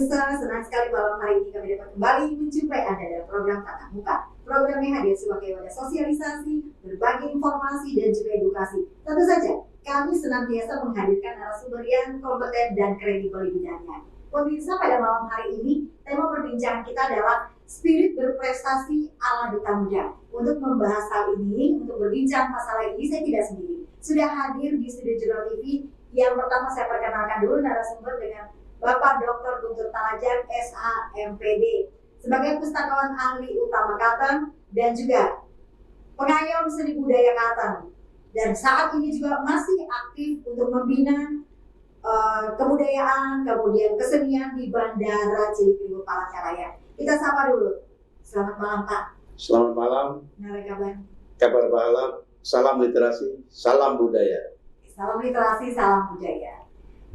Pemirsa, senang sekali malam hari ini kami dapat kembali menjumpai Anda dalam program Tatap Muka. Program yang hadir sebagai wadah sosialisasi, berbagi informasi, dan juga edukasi. Tentu saja, kami senantiasa menghadirkan narasumber yang kompeten dan kredibel di bidangnya. Pemirsa, pada malam hari ini, tema perbincangan kita adalah spirit berprestasi ala Duta Muda. Untuk membahas hal ini, untuk berbincang masalah ini, saya tidak sendiri. Sudah hadir di studio Jurnal TV. Yang pertama saya perkenalkan dulu narasumber dengan Bapak Dr. Guntur Talajar, SHMPD, sebagai pustakawan ahli utama Kalteng dan juga pengayom seni budaya Kalteng. Dan saat ini juga masih aktif untuk membina kebudayaan, kemudian kesenian di Bandara Cilikriwut Palangkaraya. Kita sapa dulu. Selamat malam, Pak. Selamat malam. Nara kabar? Kabar bahagia. Salam literasi, salam budaya. Salam literasi, salam budaya.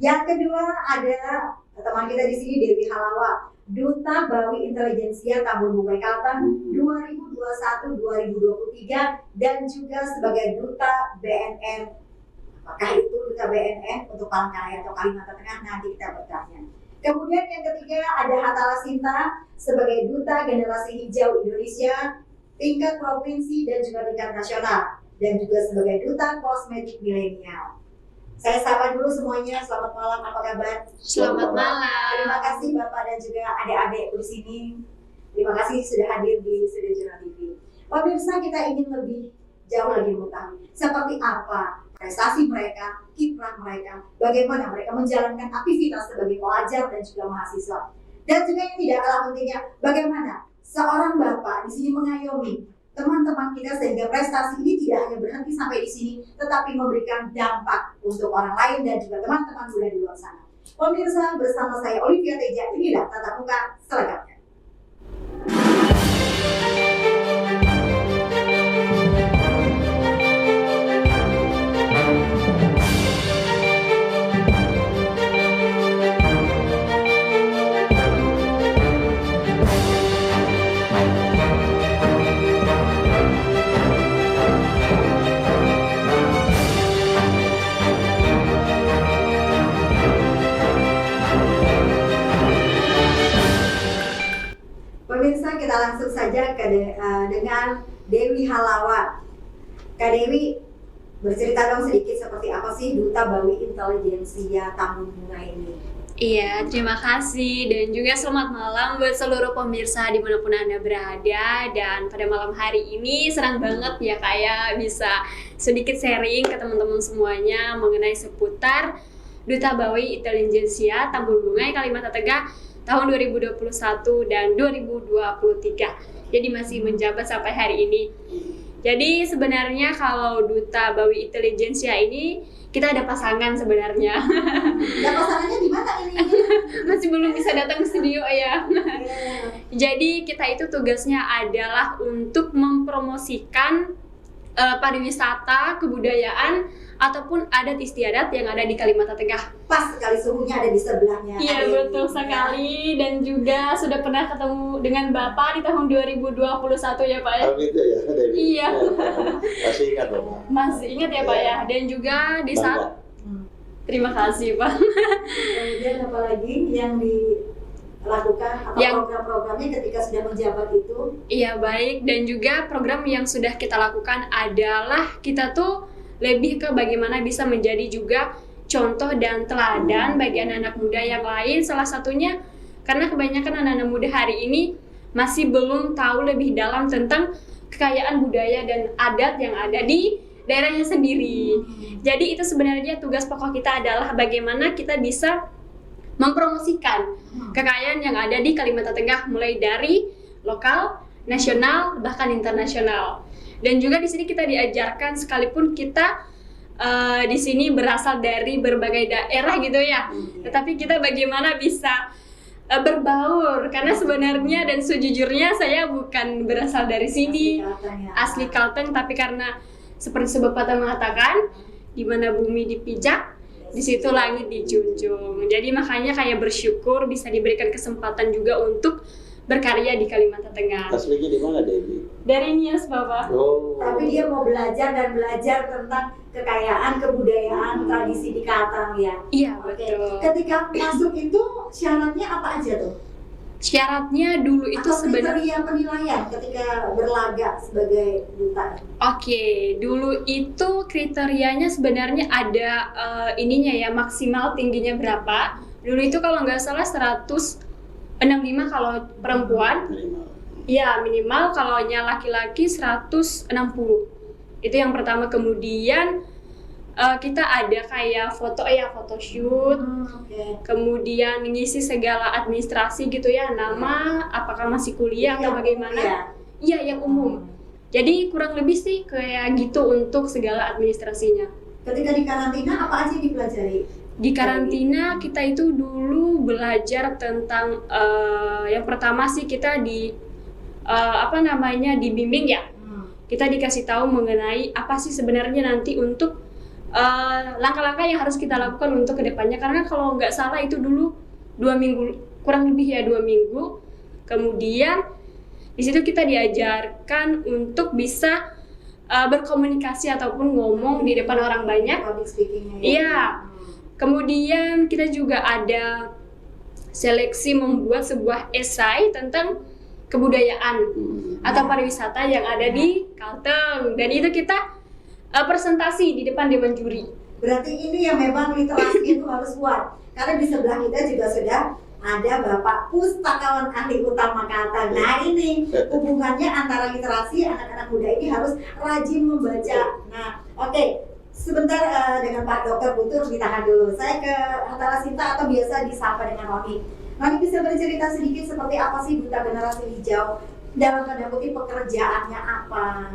Yang kedua ada teman kita di sini, Dewi Halawa, Duta Bawi Intelijensia Tambun Bungai Kalteng 2021-2023 dan juga sebagai Duta BNN. Apakah itu Duta BNN untuk Palangkaraya atau Kalimantan Tengah, nanti kita bertanya. Kemudian yang ketiga ada Hatta Lasinta sebagai Duta Generasi Hijau Indonesia tingkat provinsi dan juga tingkat nasional, dan juga sebagai Duta Kosmetik Milenial. Saya sapa dulu semuanya, selamat malam, apa kabar? Selamat malam. Terima kasih Bapak dan juga adik-adik di sini. Terima kasih sudah hadir di Studio Jurnal TV. Pemirsa, kita ingin lebih jauh lagi mengetahui seperti apa prestasi mereka, kiprah mereka, bagaimana mereka menjalankan aktivitas sebagai pelajar dan juga mahasiswa. Dan juga yang tidak kalah pentingnya, bagaimana seorang bapak di sini mengayomi teman-teman kita sehingga prestasi ini tidak hanya berhenti sampai di sini, tetapi memberikan dampak untuk orang lain dan juga teman-teman muda di luar sana. Pemirsa, bersama saya Olivia Teja, inilah Tatap Muka selengkapnya. Pemirsa, kita langsung saja dengan Dewi Halawa. Kak Dewi, bercerita dong sedikit seperti apa sih Duta Bawi Intelijensia Tambun Bungai ini? Iya, terima kasih dan juga selamat malam buat seluruh pemirsa dimanapun Anda berada. Dan pada malam hari ini senang banget ya kayak bisa sedikit sharing ke teman-teman semuanya mengenai seputar Duta Bawi Intelijensia Tambun Bungai Kalimantan Tengah tahun 2021 dan 2023. Jadi masih menjabat sampai hari ini. Jadi sebenarnya kalau Duta Bawi Intelijensia ini kita ada pasangan sebenarnya. Ya, pasangannya di mana ini? Masih belum bisa datang ke studio ya. Jadi kita itu tugasnya adalah untuk mempromosikan pariwisata, kebudayaan ataupun adat istiadat yang ada di Kalimantan Tengah. Pas sekali suhunya ada di sebelahnya. Iya, betul sekali. Dan juga sudah pernah ketemu dengan Bapak di tahun 2021 ya Pak ya? Oh gitu ya, Dewi? Iya. Masih ingat dong? Masih ingat ya Pak ya? Dan juga di saat terima kasih Pak. Kemudian apa lagi yang dilakukan atau program-programnya ketika sudah menjabat itu? Iya, baik. Dan juga program yang sudah kita lakukan adalah kita tuh lebih ke bagaimana bisa menjadi juga contoh dan teladan bagi anak-anak muda yang lain. Salah satunya karena kebanyakan anak-anak muda hari ini masih belum tahu lebih dalam tentang kekayaan budaya dan adat yang ada di daerahnya sendiri. Jadi itu sebenarnya tugas pokok kita adalah bagaimana kita bisa mempromosikan kekayaan yang ada di Kalimantan Tengah, mulai dari lokal, nasional, bahkan internasional. Dan juga di sini kita diajarkan sekalipun kita di sini berasal dari berbagai daerah gitu ya, tetapi kita bagaimana bisa berbaur, karena sebenarnya dan sejujurnya saya bukan berasal dari sini, asli Kalteng, tapi karena seperti sebuah pepatah mengatakan, di mana bumi dipijak, di situ langit dijunjung. Jadi makanya kayak bersyukur bisa diberikan kesempatan juga untuk berkarya di Kalimantan Tengah. Aslinya di mana Devi? Dari Nias, Bapak. Oh. Tapi dia mau belajar dan belajar tentang kekayaan kebudayaan tradisi di Kalteng ya. Iya, Oke. betul. Ketika masuk itu syaratnya apa aja tuh? Syaratnya dulu itu Atau sebenarnya kriteria penilaian ketika berlaga sebagai duta? Oke, dulu itu kriterianya sebenarnya ada ininya ya, maksimal tingginya berapa. Dulu itu kalau nggak salah 165 kalau perempuan, Minimal. ya minimal kalau laki-laki 160. Itu yang pertama. Kemudian kita ada kayak photoshoot, Oke. kemudian ngisi segala administrasi gitu ya, nama, apakah masih kuliah atau Yang bagaimana. umum ya? Iya, yang umum. Jadi kurang lebih sih kayak gitu untuk segala administrasinya. Ketika di karantina apa aja yang dipelajari? Di karantina kita itu dulu belajar tentang yang pertama sih kita dibimbing ya. Kita dikasih tahu mengenai apa sih sebenarnya nanti untuk langkah-langkah yang harus kita lakukan untuk kedepannya. Karena kalau nggak salah itu dulu 2 minggu, kurang lebih ya 2 minggu. Kemudian di situ kita diajarkan untuk bisa berkomunikasi ataupun ngomong di depan orang banyak. Public speaking-nya ya? Iya. Kemudian kita juga ada seleksi membuat sebuah esai tentang kebudayaan atau pariwisata yang ada di Kalteng. Dan itu kita presentasi di depan dewan juri. Berarti ini yang memang literasi itu harus kuat. Karena di sebelah kita juga sudah ada Bapak Pustakawan Ahli Utama Kalteng. Nah ini hubungannya antara literasi anak-anak muda ini harus rajin membaca. Nah oke, sebentar dengan Pak Dokter Butur ditahan dulu. Saya ke Antara Sinta atau biasa disapa dengan Roni. Roni bisa bercerita sedikit seperti apa sih Duta Generasi Hijau? Dalam tanda kutip pekerjaannya apa?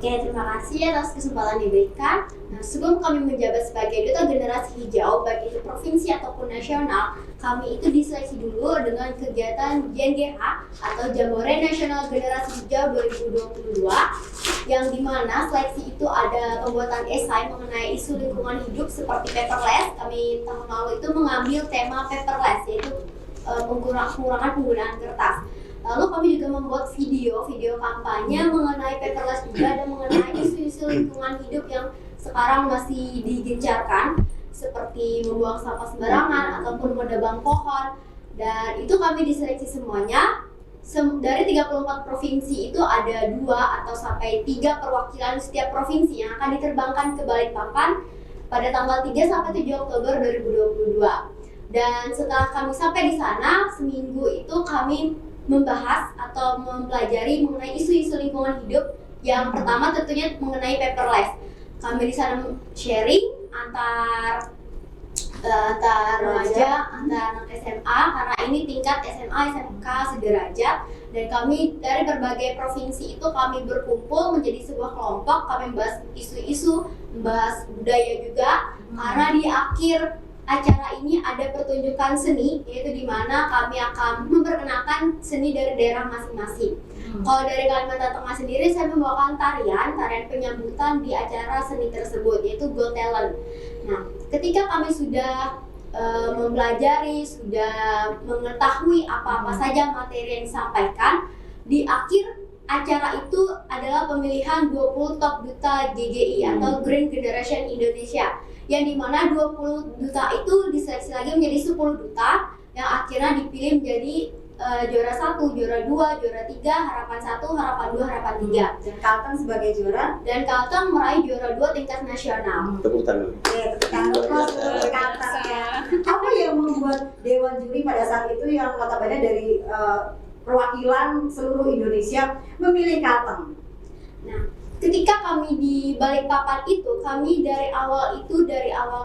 Oke, terima kasih atas kesempatan diberikan. Nah, sebelum kami menjabat sebagai Duta Generasi Hijau, baik itu provinsi ataupun nasional, kami itu diseleksi dulu dengan kegiatan JNGH atau Jambore Nasional Generasi Hijau 2022, yang dimana seleksi itu ada pembuatan esai mengenai isu lingkungan hidup seperti paperless. Kami tahun lalu itu mengambil tema paperless, yaitu pengurangan penggunaan kertas. Lalu kami juga membuat video kampanye mengenai paperless juga dan mengenai isu-isu lingkungan hidup yang sekarang masih digencarkan, seperti membuang sampah sembarangan ataupun menebang pohon. Dan itu kami diseleksi semuanya. Dari 34 provinsi itu ada 2 atau sampai 3 perwakilan setiap provinsi yang akan diterbangkan ke Balikpapan pada tanggal 3 sampai 7 Oktober 2022. Dan setelah kami sampai di sana, seminggu itu kami membahas atau mempelajari mengenai isu-isu lingkungan hidup. Yang pertama tentunya mengenai paperless. Kami di sana sharing antar remaja, antar anak SMA, karena ini tingkat SMA SMK sederajat. Dan kami dari berbagai provinsi itu kami berkumpul menjadi sebuah kelompok. Kami membahas isu-isu, membahas budaya juga. Karena di akhir acara ini ada pertunjukan seni, yaitu di mana kami akan memperkenalkan seni dari daerah masing-masing. Kalau dari Kalimantan Tengah sendiri, saya membawakan tarian penyambutan di acara seni tersebut, yaitu Go Talent. Nah, ketika kami sudah mempelajari, sudah mengetahui apa-apa saja materi yang disampaikan, di akhir acara itu adalah pemilihan 20 top duta GGI atau Green Generation Indonesia, yang dimana 20 duta itu diseleksi lagi menjadi 10 duta yang akhirnya dipilih menjadi juara 1, juara 2, juara 3, harapan 1, harapan 2, harapan 3. Dan Kalteng sebagai juara? Dan Kalteng meraih juara 2 tingkat nasional. Tepuk tangan. Tepuk tangan untuk Kalteng ya. Apa yang membuat Dewan Juri pada saat itu yang notabene dari perwakilan seluruh Indonesia memilih Kalteng? Nah, ketika kami di Balikpapan itu, kami dari awal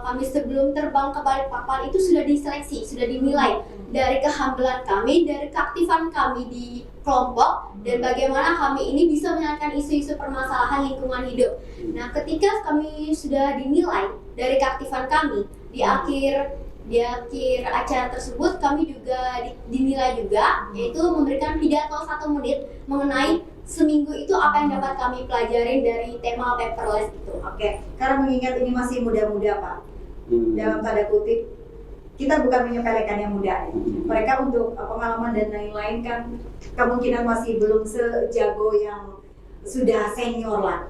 kami sebelum terbang ke Balikpapan itu sudah diseleksi, sudah dinilai dari kehambalan kami, dari keaktifan kami di kelompok, dan bagaimana kami ini bisa menyelesaikan isu-isu permasalahan lingkungan hidup. Nah, ketika kami sudah dinilai dari keaktifan kami, di akhir acara tersebut kami juga dinilai juga, yaitu memberikan pidato 1 menit mengenai seminggu itu apa yang dapat kami pelajarin dari tema paperless itu. Oke, karena mengingat ini masih muda-muda Pak, dalam tanda kutip, kita bukan menyepelekan yang muda. Mereka untuk pengalaman dan lain-lain kan kemungkinan masih belum sejago yang sudah senior lah.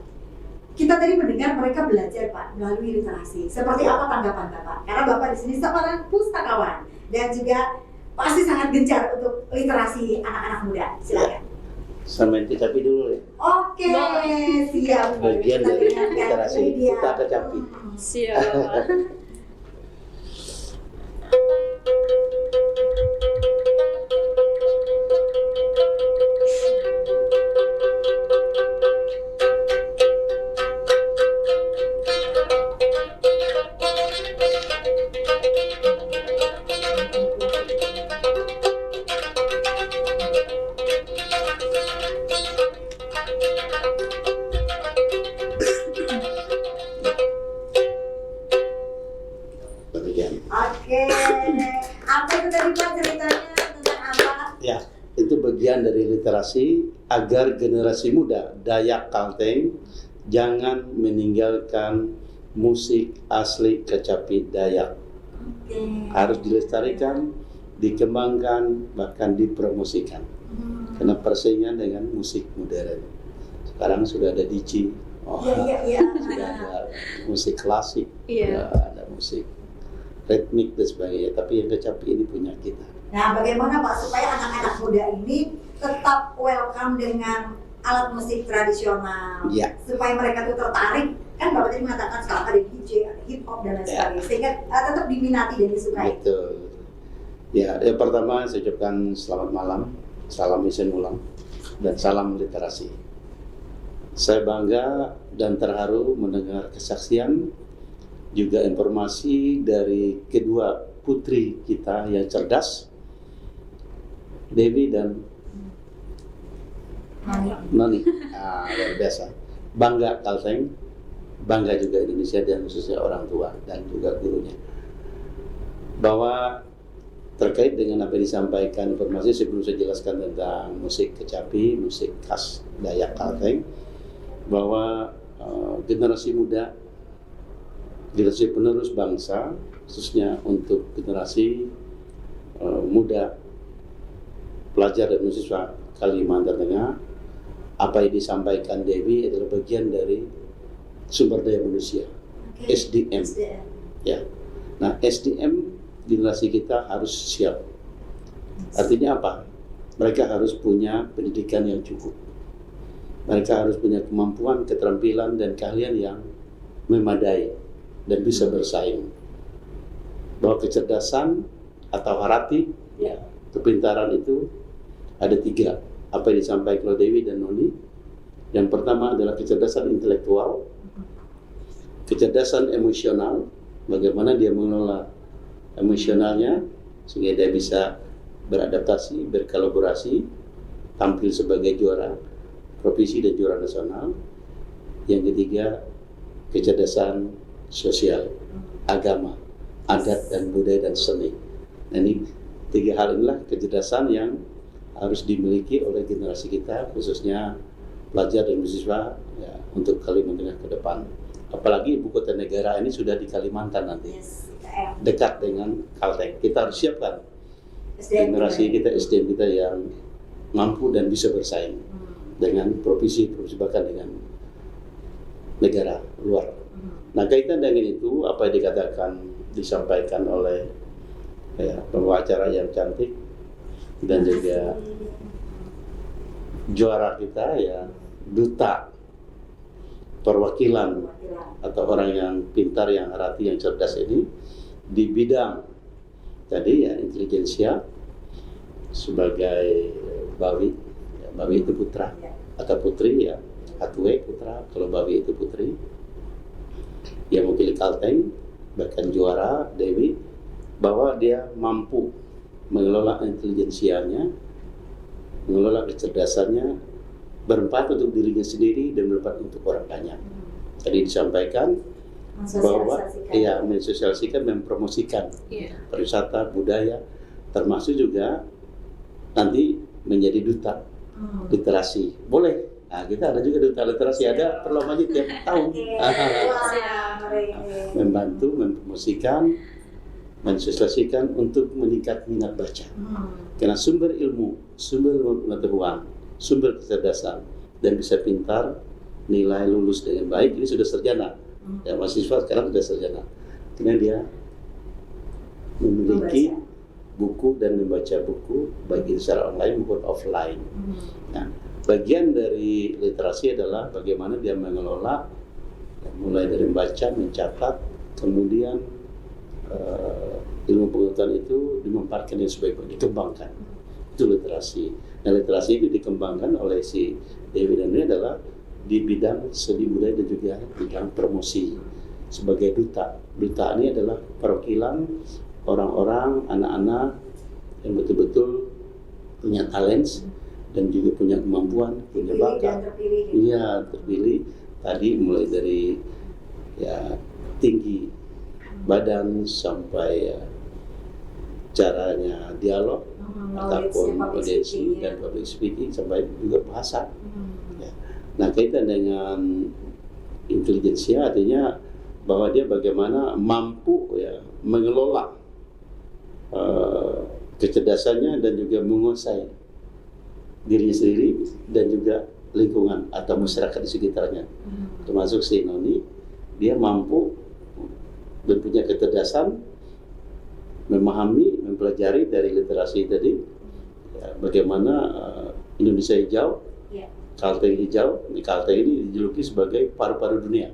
Kita tadi mendengar mereka belajar Pak melalui literasi. Seperti apa tanggapan Bapak? Karena Bapak di sini seorang pustakawan dan juga pasti sangat gencar untuk literasi anak-anak muda. Silakan. Sama kecapi dulu ya. Oke, siap. Bagian Kita dari dengarkan. literasi Ini dia. kita kecapi. Siap. Bagian. Oke, apa itu tadi Pak ceritanya tentang apa? Ya, itu bagian dari literasi agar generasi muda Dayak Kalteng jangan meninggalkan musik asli kecapi Dayak. Oke. Harus dilestarikan, dikembangkan, bahkan dipromosikan. Karena persaingan dengan musik modern. Sekarang sudah ada DJ, Iya. sudah ada musik klasik, Iya. ada musik ritmik dan sebagainya. Tapi yang kecapi ini punya kita. Nah, bagaimana Pak supaya anak-anak muda ini tetap welcome dengan alat musik tradisional, Ya. supaya mereka tuh tertarik. Kan Bapak tadi mengatakan sekarang ada DJ, ada hip hop dan lain Ya. sebagainya, sehingga tetap diminati dan disukai. Betul. Ya, yang pertama saya ucapkan selamat malam, salam isen ulang, dan salam literasi. Saya bangga dan terharu mendengar kesaksian, juga informasi dari kedua putri kita yang cerdas, Dewi dan Noni. Luar biasa. Bangga Kalteng, bangga juga Indonesia dan khususnya orang tua dan juga gurunya. Bahwa terkait dengan apa yang disampaikan informasi sebelum saya jelaskan tentang musik kecapi, musik khas Dayak Kalteng, bahwa generasi muda, generasi penerus bangsa, khususnya untuk generasi muda pelajar dan mahasiswa Kalimantan Tengah, apa yang disampaikan Dewi adalah bagian dari sumber daya manusia, Oke. SDM. Ya. Nah, SDM generasi kita harus siap. Artinya apa? Mereka harus punya pendidikan yang cukup. Mereka harus punya kemampuan, keterampilan, dan keahlian yang memadai dan bisa bersaing. Bahwa kecerdasan atau harati, ya, kepintaran itu ada 3. Apa yang disampaikan oleh Dewi dan Noni. Yang pertama adalah kecerdasan intelektual, kecerdasan emosional, bagaimana dia mengelola emosionalnya sehingga dia bisa beradaptasi, berkolaborasi, tampil sebagai juara provinsi dan juara nasional. Yang ketiga, kecerdasan sosial, agama, adat dan budaya dan seni. Nah, ini 3 hal inilah kecerdasan yang harus dimiliki oleh generasi kita, khususnya pelajar dan mahasiswa ya, untuk Kalimantan Tengah ke depan. Apalagi ibu kota negara ini sudah di Kalimantan nanti, Yes, IKM. dekat dengan Kalteng. Kita harus siapkan SDM generasi kita. kita, SDM kita yang mampu dan bisa bersaing dengan provinsi bahkan dengan negara luar. Nah, kaitan dengan itu, apa yang dikatakan, disampaikan oleh ya, pembawa acara yang cantik dan juga juara kita ya, duta perwakilan atau orang yang pintar, yang hati, yang cerdas ini di bidang tadi ya intelijensia sebagai Bawi, ya, Bawi itu putra atau putri ya, Hatwe putra, kalau Bawi itu putri, yang mewakili Kalteng, bahkan juara Dewi, bahwa dia mampu mengelola intelijensianya, mengelola kecerdasannya, bermanfaat untuk dirinya sendiri dan bermanfaat untuk orang banyak. Tadi disampaikan bahwa ya mensosialisasikan, mempromosikan Iya. pariwisata, budaya, termasuk juga nanti menjadi duta literasi. Boleh. Nah, kita ada juga duta literasi, ada perlombaan tiap tahun. Oke. Wah, keren. Membantu mempromosikan mensosialisasikan untuk meningkat minat baca. Karena sumber ilmu, sumber pengetahuan, sumber kecerdasan, dan bisa pintar, nilai lulus dengan baik, ini sudah sarjana. Ya, mahasiswa sekarang sudah sarjana. Karena dia memiliki buku dan membaca buku, baik itu secara online maupun offline. Nah, bagian dari literasi adalah bagaimana dia mengelola, mulai dari membaca, mencatat, kemudian ilmu pengetahuan itu dimanfaatkan yang sebaik-baiknya, dikembangkan. Itu literasi. Nah, literasi itu dikembangkan oleh si Dewi dan ini adalah di bidang seni budaya dan juga bidang promosi sebagai duta. Duta ini adalah perwakilan orang-orang, anak-anak yang betul-betul punya talent dan juga punya kemampuan, punya bakat. Iya, terpilih tadi mulai dari ya tinggi badan sampai caranya dialog ataupun audiensi dan public speaking sampai juga bahasa. Ya. Nah, kaitan dengan intelijensia artinya bahwa dia bagaimana mampu ya mengelola kecerdasannya dan juga menguasai dirinya sendiri dan juga lingkungan atau masyarakat di sekitarnya. Termasuk si Noni, dia mampu dan punya kecerdasan memahami, mempelajari dari literasi tadi ya, bagaimana Indonesia hijau, Kalteng hijau. Kalteng ini dijuluki sebagai paru-paru dunia.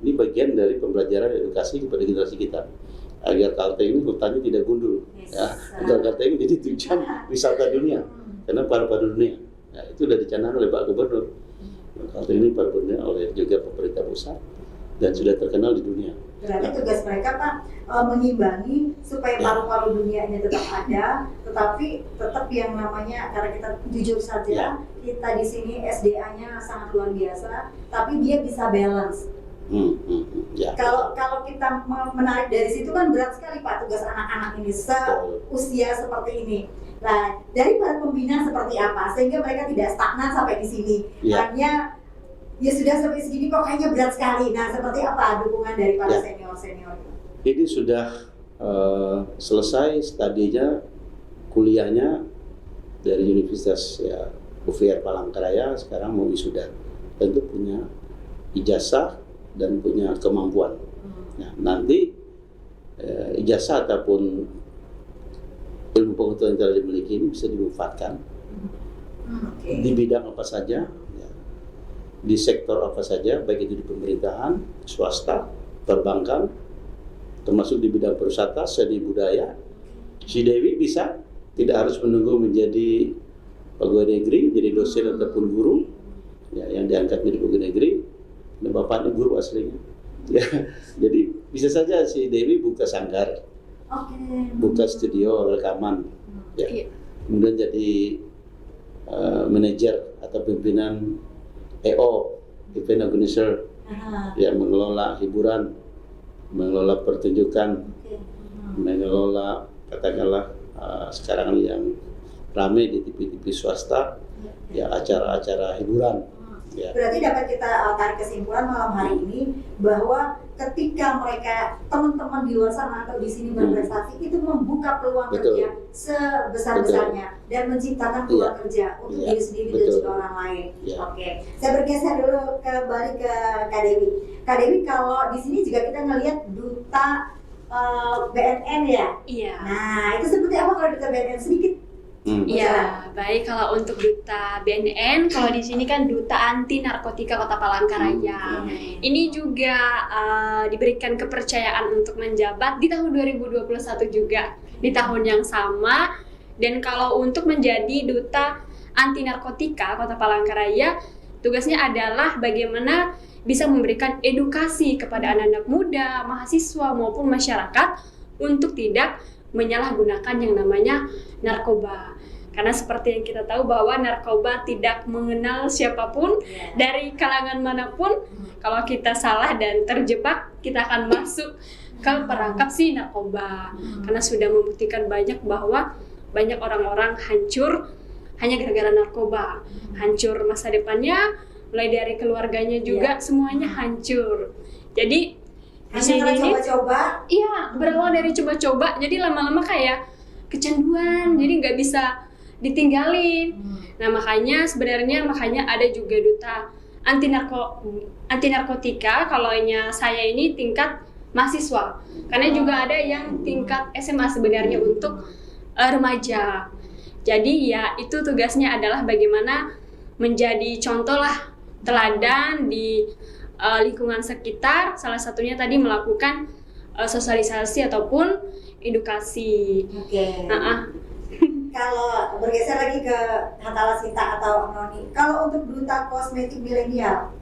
Ini bagian dari pembelajaran edukasi kepada generasi kita agar Kalteng ini hutannya tidak gundul, ya, agar Kalteng ini jadi tujuan wisata dunia karena paru-paru dunia. Nah, itu sudah dicanangkan oleh Pak Gubernur. Kalteng ini paru-paru dunia oleh juga pemerintah pusat dan sudah terkenal di dunia. Berarti tugas mereka Pak mengimbangi supaya paru-paru dunianya tetap ada, tetapi tetap yang namanya, karena kita jujur saja, kita di sini SDA-nya sangat luar biasa, tapi dia bisa balance. Kalau kita menarik dari situ kan berat sekali Pak tugas anak-anak ini seusia seperti ini. Nah, dari para pembina seperti apa sehingga mereka tidak stagnan sampai di sini? Hanya ya sudah sampai segini kok kayaknya berat sekali. Nah, seperti apa dukungan dari para senior-senior? Ini sudah selesai studinya, kuliahnya dari Universitas ya, UVR Palangkaraya, sekarang mau wisuda. Tentu punya ijazah dan punya kemampuan. Nah, nanti ijazah ataupun ilmu pengetahuan yang dimiliki ini bisa dimanfaatkan di bidang apa saja, ya, di sektor apa saja, baik itu di pemerintahan, swasta, perbankan, termasuk di bidang pariwisata, seni budaya. Si Dewi bisa tidak harus menunggu menjadi pegawai negeri, jadi dosen ataupun guru, ya, yang diangkat menjadi pegawai negeri. Dan bapaknya guru aslinya, ya, jadi bisa saja si Dewi buka sanggar, buka studio rekaman, ya, kemudian jadi manajer atau pimpinan EO, event organizer, yang mengelola hiburan, mengelola pertunjukan, mengelola katakanlah sekarang yang ramai di TV-TV swasta, ya acara-acara hiburan. Ya. Berarti dapat kita tarik kesimpulan malam hari ini bahwa ketika mereka teman-teman di luar sana atau di sini berprestasi itu membuka peluang kerja sebesar-besarnya dan menciptakan peluang kerja untuk diri sendiri dan juga orang lain. Oke, saya bergeser dulu kembali ke Kak Dewi. Kak Dewi, kalau di sini juga kita ngelihat duta BNN ya. Iya. Nah, itu seperti apa kalau duta BNN sedikit? Iya, baik. Kalau untuk duta BNN, kalau di sini kan duta anti narkotika Kota Palangkaraya. Ini juga diberikan kepercayaan untuk menjabat di tahun 2021 juga, di tahun yang sama. Dan kalau untuk menjadi duta anti narkotika Kota Palangkaraya, tugasnya adalah bagaimana bisa memberikan edukasi kepada anak-anak muda, mahasiswa maupun masyarakat untuk tidak menyalahgunakan yang namanya narkoba. Karena seperti yang kita tahu bahwa narkoba tidak mengenal siapapun dari kalangan manapun. Kalau kita salah dan terjebak, kita akan masuk ke perangkap si narkoba. Karena sudah membuktikan banyak bahwa banyak orang-orang hancur hanya gara-gara narkoba. Hancur masa depannya, mulai dari keluarganya juga semuanya hancur. Jadi Hanya karena coba-coba. Iya, berawal dari coba-coba, jadi lama-lama kayak kecanduan, jadi nggak bisa ditinggalin. Nah makanya ada juga duta anti narkotika. Kalau saya ini tingkat mahasiswa, karena juga ada yang tingkat SMA sebenarnya untuk remaja. Jadi ya itu tugasnya adalah bagaimana menjadi contoh lah, teladan di lingkungan sekitar. Salah satunya tadi melakukan sosialisasi ataupun edukasi. Oke. Kalau bergeser lagi ke Hatala Sinta atau Noni, kalau untuk duta kosmetik milenial,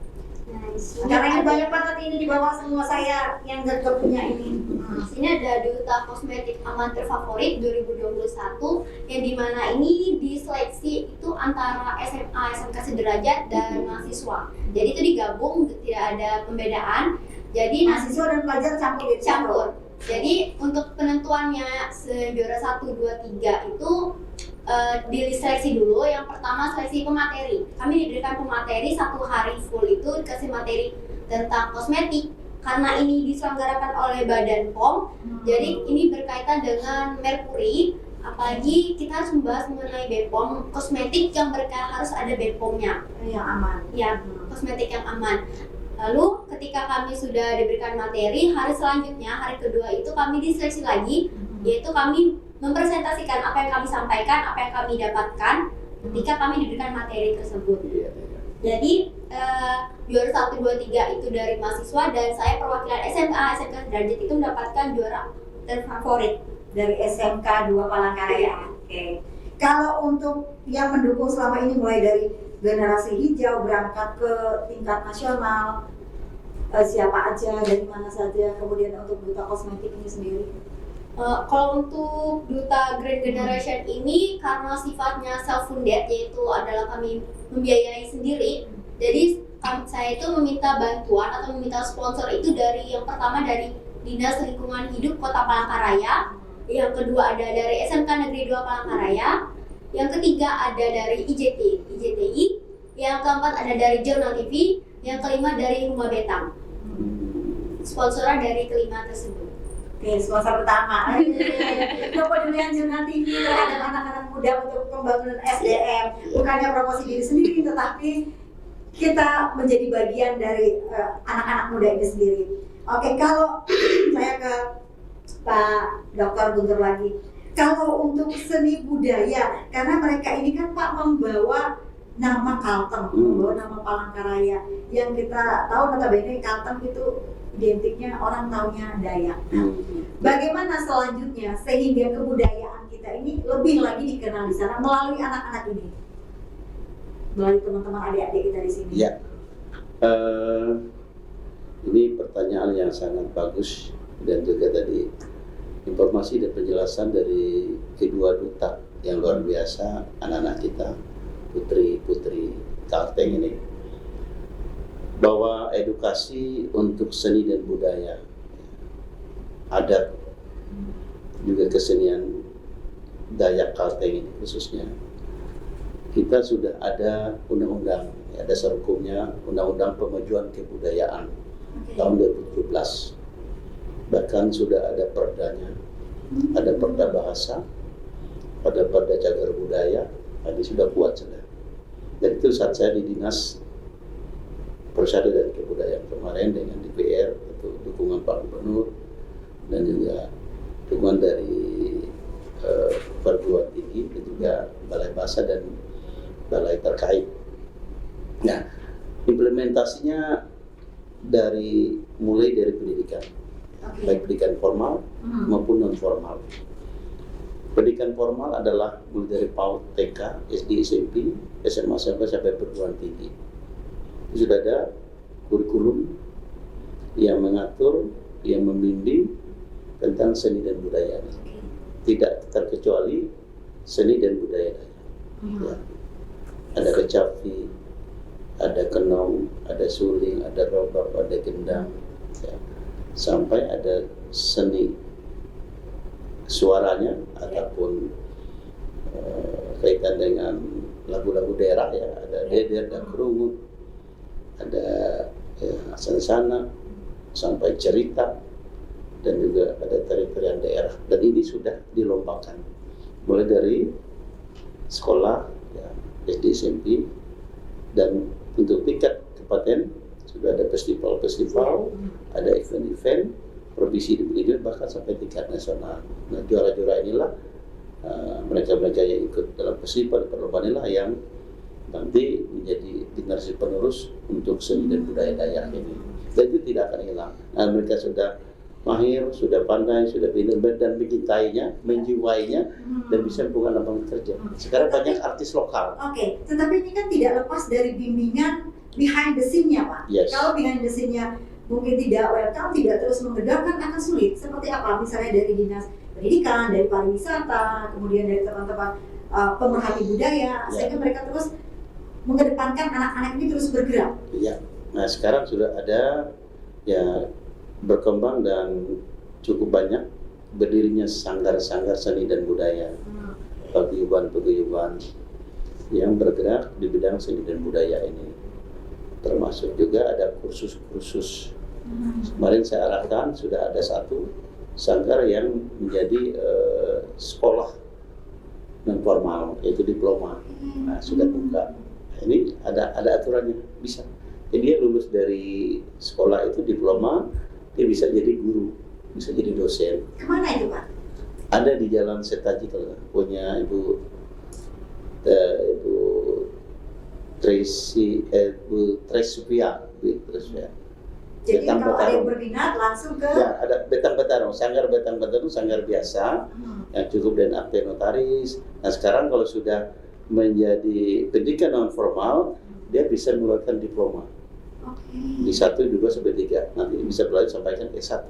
karena ini banyak banget ini di bawah semua saya yang gak punya ini. Sini ada duta kosmetik aman terfavorit 2021 yang dimana ini diseleksi itu antara SMA, SMK sederajat dan mahasiswa. Jadi itu digabung, tidak ada pembedaan. Jadi Mahasiswa dan pelajar campur. Jadi untuk penentuannya juara 1, 2, 3 itu diseleksi dulu. Yang pertama seleksi pemateri. Kami diberikan pemateri 1 hari full, itu dikasih materi tentang kosmetik. Karena ini diselenggarakan oleh Badan POM, jadi ini berkaitan dengan merkuri. Apalagi kita harus membahas mengenai BPOM, kosmetik yang harus ada BPOM-nya. Yang aman. Ya, kosmetik yang aman. Lalu ketika kami sudah diberikan materi, hari selanjutnya, hari kedua itu kami diseleksi lagi, yaitu kami mempresentasikan apa yang kami sampaikan, apa yang kami dapatkan ketika kami diberikan materi tersebut. Jadi juara 1, 2, 3 itu dari mahasiswa, dan saya perwakilan SMA, SMK sederajat itu mendapatkan juara terfavorit Dari SMK 2 Palangkaraya. Oke. Kalau untuk yang mendukung selama ini, mulai dari generasi hijau berangkat ke tingkat nasional, siapa aja, dari mana saja, kemudian untuk duta kosmetik ini sendiri? Kalau untuk duta Grand Generation ini karena sifatnya self-funded, yaitu adalah kami membiayai sendiri. Jadi saya itu meminta bantuan atau meminta sponsor itu dari, yang pertama dari Dinas Lingkungan Hidup Kota Palangkaraya, yang kedua ada dari SMK Negeri 2 Palangkaraya, yang ketiga ada dari IJTI, yang keempat ada dari Jurnal TV, yang kelima dari Rumah Betang. Sponsornya dari kelima tersebut. Oke, sponsor utama. Kepedulian Jurnal TV terhadap anak-anak muda untuk pembangunan SDM, bukannya promosi diri sendiri, tetapi kita menjadi bagian dari anak-anak muda ini sendiri. Oke, kalau saya ke Pak Dr. Guntur lagi, kalau untuk seni budaya, karena mereka ini kan Pak membawa nama Kalteng, membawa nama Palangkaraya, yang kita tahu notabene Kalteng itu identiknya orang taunya Dayak. Bagaimana selanjutnya sehingga kebudayaan kita ini lebih lagi dikenal di sana melalui anak-anak ini, melalui teman-teman adik-adik kita di sini? Ya, ini pertanyaan yang sangat bagus, dan juga tadi informasi dan penjelasan dari kedua duta yang luar biasa, anak-anak kita, putri-putri Kalteng ini, bahwa edukasi untuk seni dan budaya, adat, juga kesenian Dayak Kalteng ini khususnya, kita sudah ada undang-undang, ya, dasar hukumnya Undang-Undang Pemajuan Kebudayaan tahun 2017. Bahkan sudah ada perdanya, ada perda bahasa, ada perda cagar budaya, tadi sudah kuat sudah. Dan itu saat saya di Dinas Persada dan Kebudayaan kemarin dengan DPR, atau dukungan Pak Gubernur, dan juga dukungan dari perguruan tinggi, dan juga balai bahasa dan balai terkait. Nah, implementasinya mulai dari pendidikan, baik pendidikan formal maupun non formal. Pendidikan formal adalah mulai dari PAUD, TK, SD, SMP, SMA sampai perguruan tinggi. Sudah ada kurikulum yang mengatur, yang membimbing tentang seni dan budaya. Tidak terkecuali seni dan budaya. Ya. Ada kecapi, ada kenong, ada suling, ada robab, ada gendang, ya. Sampai ada seni suaranya ataupun kaitan dengan lagu-lagu daerah, ya, ada deder, ada kerungut, ada sansana, sampai cerita, dan juga ada tarian-tarian daerah. Dan ini sudah dilombakan mulai dari sekolah, ya, SD, SMP, dan untuk tingkat kabupaten sudah ada festival-festival, ada event-event, provinsi diberi bahkan sampai tingkat nasional. Nah, juara-juara inilah mereka-mereka yang ikut dalam festival perlombaan inilah yang nanti menjadi generasi penerus untuk seni dan budaya Dayak ini. Dan itu tidak akan hilang. Nah, mereka sudah mahir, sudah pandai, sudah pintar dan mencintainya, menjiwainya, dan bisa membuka lapangan kerja. Sekarang banyak artis lokal. Oke, tetapi ini kan tidak lepas dari bimbingan behind the scene-nya, Pak. Yes. Kalau behind the scene-nya mungkin tidak welcome, tidak terus mengedepankan, akan sulit. Seperti apa? Misalnya dari dinas pendidikan, dari pariwisata, kemudian dari teman-teman pemerhati budaya, sehingga mereka terus mengedepankan anak-anak ini terus bergerak. Iya. Nah, sekarang sudah ada ya berkembang dan cukup banyak berdirinya sanggar-sanggar seni dan budaya, paguyuban-paguyuban yang bergerak di bidang seni dan budaya ini. Termasuk juga ada kursus-kursus. Kemarin saya arahkan sudah ada satu sanggar yang menjadi sekolah non formal, yaitu diploma. Nah, sudah buka. Nah, ini ada aturannya, bisa. Jadi dia lulus dari sekolah itu diploma, dia bisa jadi guru, bisa jadi dosen. Kemana itu, Pak? Ada di Jalan Setaji kalau punya Ibu Tracy, Bu Tresupia. Jadi Betang kalau ada yang Batarung. berminat langsung ke Ya, ada Betang Batarung, sanggar Betang Batarung, sanggar biasa yang cukup dengan akte notaris. Nah, sekarang kalau sudah menjadi pendidikan non formal, dia bisa mengeluarkan diploma. Di 1, 2, sampai 3. Nanti bisa berlanjut sampai ke S1.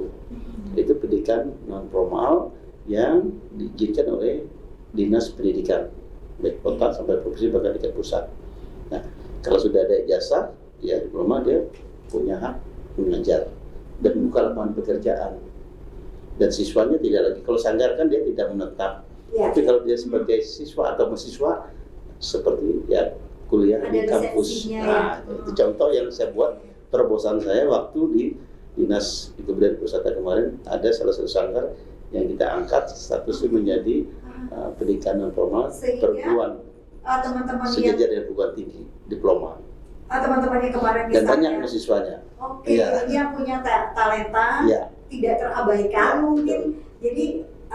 Itu pendidikan non formal yang diizinkan oleh Dinas Pendidikan, baik kota sampai provinsi bahkan tingkat pusat. Nah, kalau sudah ada ijazah, ya diploma, dia punya hak mengajar dan membuka lapangan pekerjaan. Dan siswanya tidak lagi, kalau sanggar kan dia tidak menetap. Ya. Tapi kalau dia sebagai siswa atau mahasiswa, seperti ya kuliah Ada di kampus. lisensinya, Nah, ya. itu contoh yang saya buat terobosan saya waktu di Dinas Kebudayaan Pusat kemarin. Ada salah satu sanggar yang kita angkat statusnya menjadi pendidikan non formal Sehingga perguruan teman-teman yang sejajar dengan perguruan tinggi, diploma. teman-teman yang kemarin Dan banyak misalnya, mahasiswanya. oke, Iya. yang punya talenta, Iya. tidak terabaikan Ya, mungkin, jadi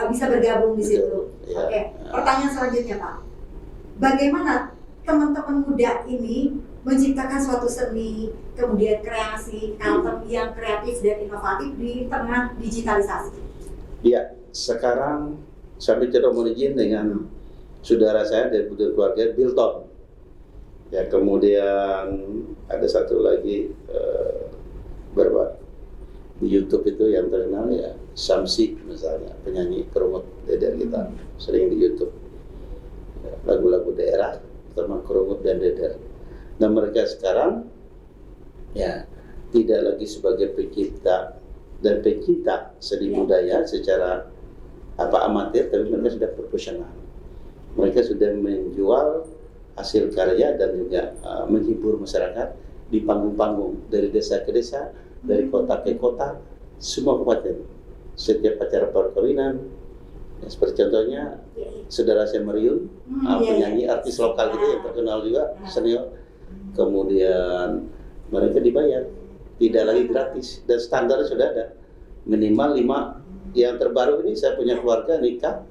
bisa bergabung di situ. Betul, ya. Oke, pertanyaan selanjutnya, Pak. Bagaimana teman-teman muda ini menciptakan suatu seni, kemudian kreasi, kaltem yang kreatif dan inovatif di tengah digitalisasi? Ya, sekarang saya bicara mohon izin dengan saudara saya dari budaya keluarga Bilton. Ya, kemudian ada satu lagi di YouTube itu yang terkenal ya, Samsi misalnya, penyanyi kerungut Deder kita, sering di YouTube. Ya, lagu-lagu daerah, terutama kerungut dan Deder. Nah, mereka sekarang ya tidak lagi sebagai pencipta dan pencinta seni budaya secara amatir, tapi mereka sudah profesional. Mereka sudah menjual hasil karya dan juga menghibur masyarakat di panggung-panggung dari desa ke desa, dari kota ke kota, semua kabupaten. Setiap acara perkawinan, ya, seperti contohnya saudara saya Mariun, penyanyi artis lokal gitu yang terkenal juga, senior. Kemudian mereka dibayar, tidak lagi gratis, dan standarnya sudah ada. Minimal 5, yang terbaru ini saya punya keluarga nikah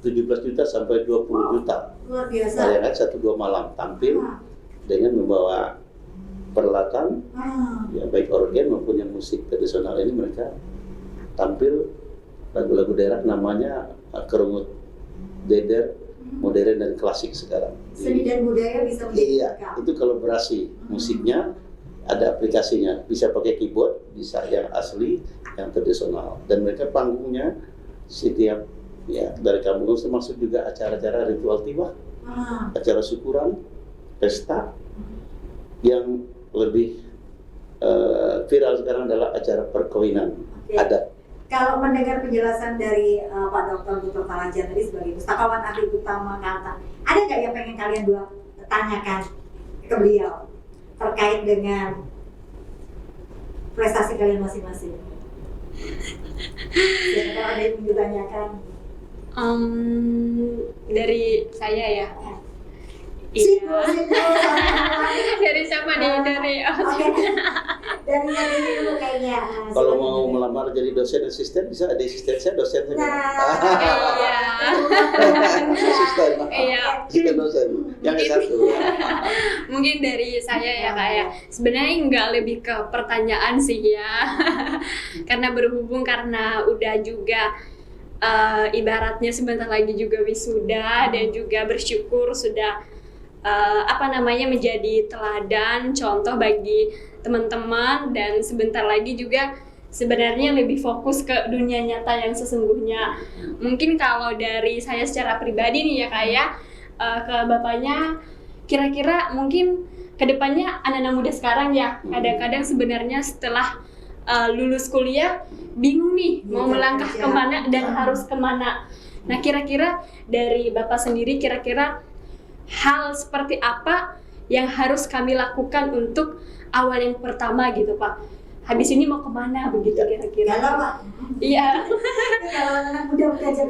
17 juta sampai 20 juta. Luar biasa. Bayangkan 1-2 malam tampil dengan membawa peralatan, ya baik organ maupun yang musik tradisional ini, mereka tampil lagu-lagu daerah namanya kerungut Deder, modern dan klasik sekarang. Seni dan budaya bisa menjadi Iya, itu kolaborasi musiknya, ada aplikasinya, bisa pakai keyboard, bisa yang asli, yang tradisional, dan mereka panggungnya setiap ya dari kampung termasuk juga acara-acara ritual tiba, acara syukuran, pesta. Yang lebih viral sekarang adalah acara perkawinan adat. Kalau mendengar penjelasan dari Pak Dr. Butur Farajan tadi sebagai pustakawan ahli utama Kalteng, ada nggak yang pengen kalian dua tanyakan ke beliau terkait dengan prestasi kalian masing-masing? Siapa tahu ada yang ingin ditanyakan? Dari saya ya. Siapa? Dari siapa nih? Dari Oke. Dari yang ini dulu kayaknya. Kalau mau melamar jadi dosen asisten bisa, ada asisten saya dosen saya. Iya. Asisten. Iya. Asisten dosen. Yang satu. Mungkin dari saya ya Kak ya. Sebenarnya nggak lebih ke pertanyaan sih ya. Karena berhubung karena udah juga ibaratnya sebentar lagi juga wisuda dan juga bersyukur sudah menjadi teladan contoh bagi teman-teman, dan sebentar lagi juga sebenarnya lebih fokus ke dunia nyata yang sesungguhnya. Mungkin kalau dari saya secara pribadi nih ya Kak ya, ke Bapaknya, kira-kira mungkin kedepannya anak-anak muda sekarang ya kadang-kadang sebenarnya setelah lulus kuliah bingung nih mau melangkah kemana dan harus kemana. Nah kira-kira dari Bapak sendiri, kira-kira hal seperti apa yang harus kami lakukan untuk awal yang pertama gitu Pak? Habis ini mau kemana begitu kira-kira? Galau Pak. Iya. Kalau anak muda belajar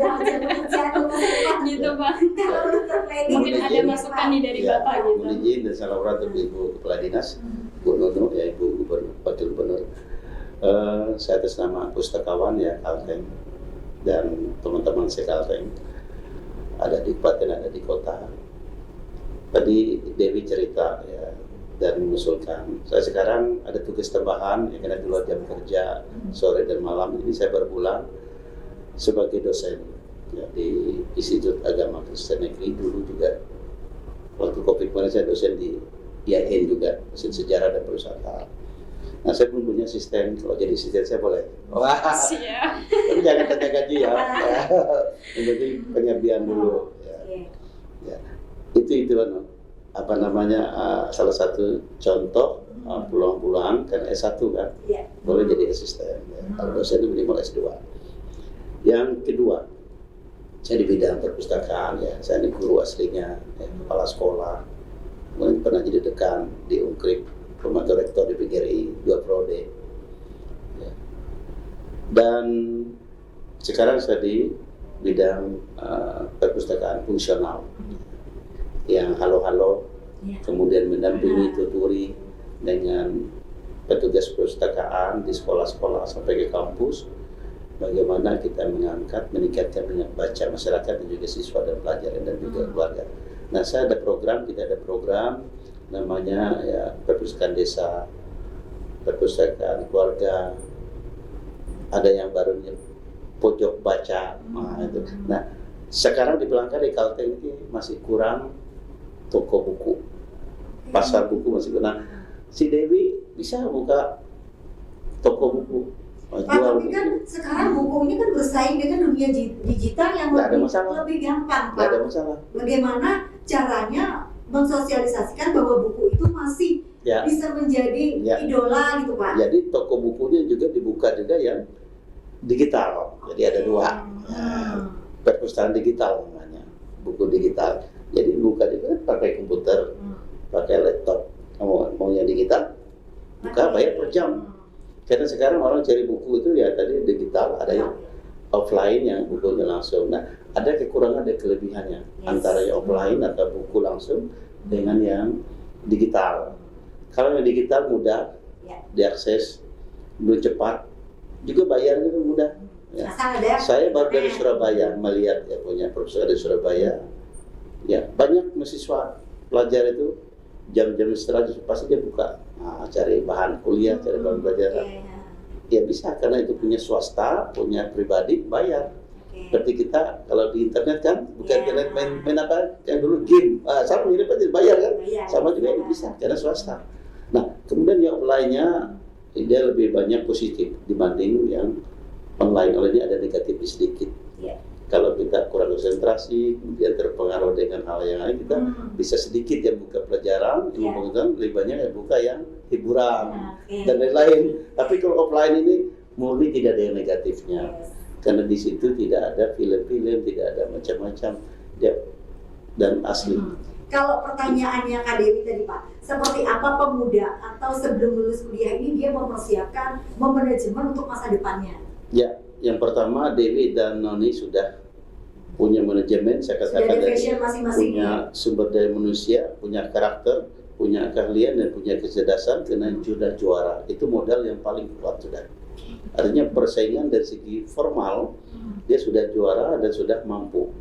Gitu Pak. Kalau terplanning Mungkin ada masukan nih dari Ya, Bapak gitu. mohon izin dan salam hormat untuk Ibu Kepala Dinas, Bu Nono, ya Ibu Gubernur, Wakil Gubernur. Saya atas nama pustakawan ya Kalteng dan teman-teman saya Kalteng, ada di kabupaten, ada di kota. Tadi Dewi cerita ya dan mengusulkan. Saya sekarang ada tugas tambahan yang karena di luar jam kerja sore dan malam ini saya berbulan sebagai dosen ya, di Institut Agama Kristen Negeri. Dulu juga waktu Covid kemarin saya dosen di IAIN juga, dosen sejarah dan perusahaan. Nah saya belum punya asisten, kalau jadi asisten saya boleh. Wah, Siap. tapi jangan tanya gaji ya. Yang penting pengabdian dulu. Ya. Itu salah satu contoh peluang-peluang kan S1 kan boleh jadi asisten ya. Kalau dosen itu minimal S2. Yang kedua, saya di bidang perpustakaan ya, saya ini guru aslinya ya, kepala sekolah, kemudian pernah jadi dekan di Unkrip, pembantu rektor di PGRI 2 prode ya. Dan sekarang saya di bidang perpustakaan fungsional yang halo-halo, kemudian mendampingi tuturi dengan petugas perpustakaan di sekolah-sekolah sampai ke kampus, bagaimana kita mengangkat, meningkatkan minat baca masyarakat dan juga siswa dan pelajar dan juga keluarga. Nah, kita ada program namanya ya perpustakaan desa, perpustakaan keluarga, ada yang barunya pojok baca. Nah, sekarang di Pelangka di Kalteng ini masih kurang toko buku, pasar buku masih kurang. Nah, si Dewi bisa buka toko buku, jual tapi kan buku. sekarang buku ini kan bersaing dengan dunia digital yang lebih gampang Pak. Nggak ada masalah. Bagaimana caranya mensosialisasikan bahwa buku itu masih bisa menjadi idola gitu Pak? Jadi toko bukunya juga dibuka juga yang digital. Jadi ada 2 perpustakaan digital namanya, buku digital. Jadi buka juga pakai komputer, pakai laptop. Mau yang digital, buka bayar per jam. Karena sekarang orang cari buku itu ya tadi digital, ada yang offline yang bukunya langsung. Nah, ada kekurangan dan kelebihannya antara yang offline atau buku langsung dengan yang digital. Kalau yang digital mudah diakses, lebih cepat, juga bayarnya mudah. Ya. Saya baru dari Surabaya melihat ya punya profesor dari Surabaya. Ya, banyak mahasiswa pelajar itu jam-jam istirahat pasti dia buka, cari bahan kuliah, cari bahan pelajaran. Ya bisa karena itu punya swasta, punya pribadi, bayar. Seperti kita kalau di internet kan, bukan internet main apa yang dulu game, sama ini pasti bayar kan, sama juga ini bisa karena swasta. Nah kemudian yang offline-nya dia lebih banyak positif dibanding yang online. Ini ada negatif sedikit. Kalau kita kurang konsentrasi, kemudian terpengaruh dengan hal yang lain, kita bisa sedikit yang buka pelajaran, yang lebih banyak yang buka yang hiburan dan lain-lain. Tapi kalau offline ini murni tidak ada yang negatifnya, karena di situ tidak ada film-film, tidak ada macam-macam dan asli. Kalau pertanyaannya Kak Dewi tadi Pak, seperti apa pemuda atau sebelum lulus kuliah ini dia mempersiapkan memanajemen untuk masa depannya? Ya, yang pertama Dewi dan Noni sudah punya manajemen, saya Sudah katakan ada tadi, passion masing-masing punya ya? sumber daya manusia, punya karakter, punya keahlian dan punya kecerdasan, karena sudah juara. Itu modal yang paling kuat sudah. Artinya persaingan dari segi formal dia sudah juara dan sudah mampu.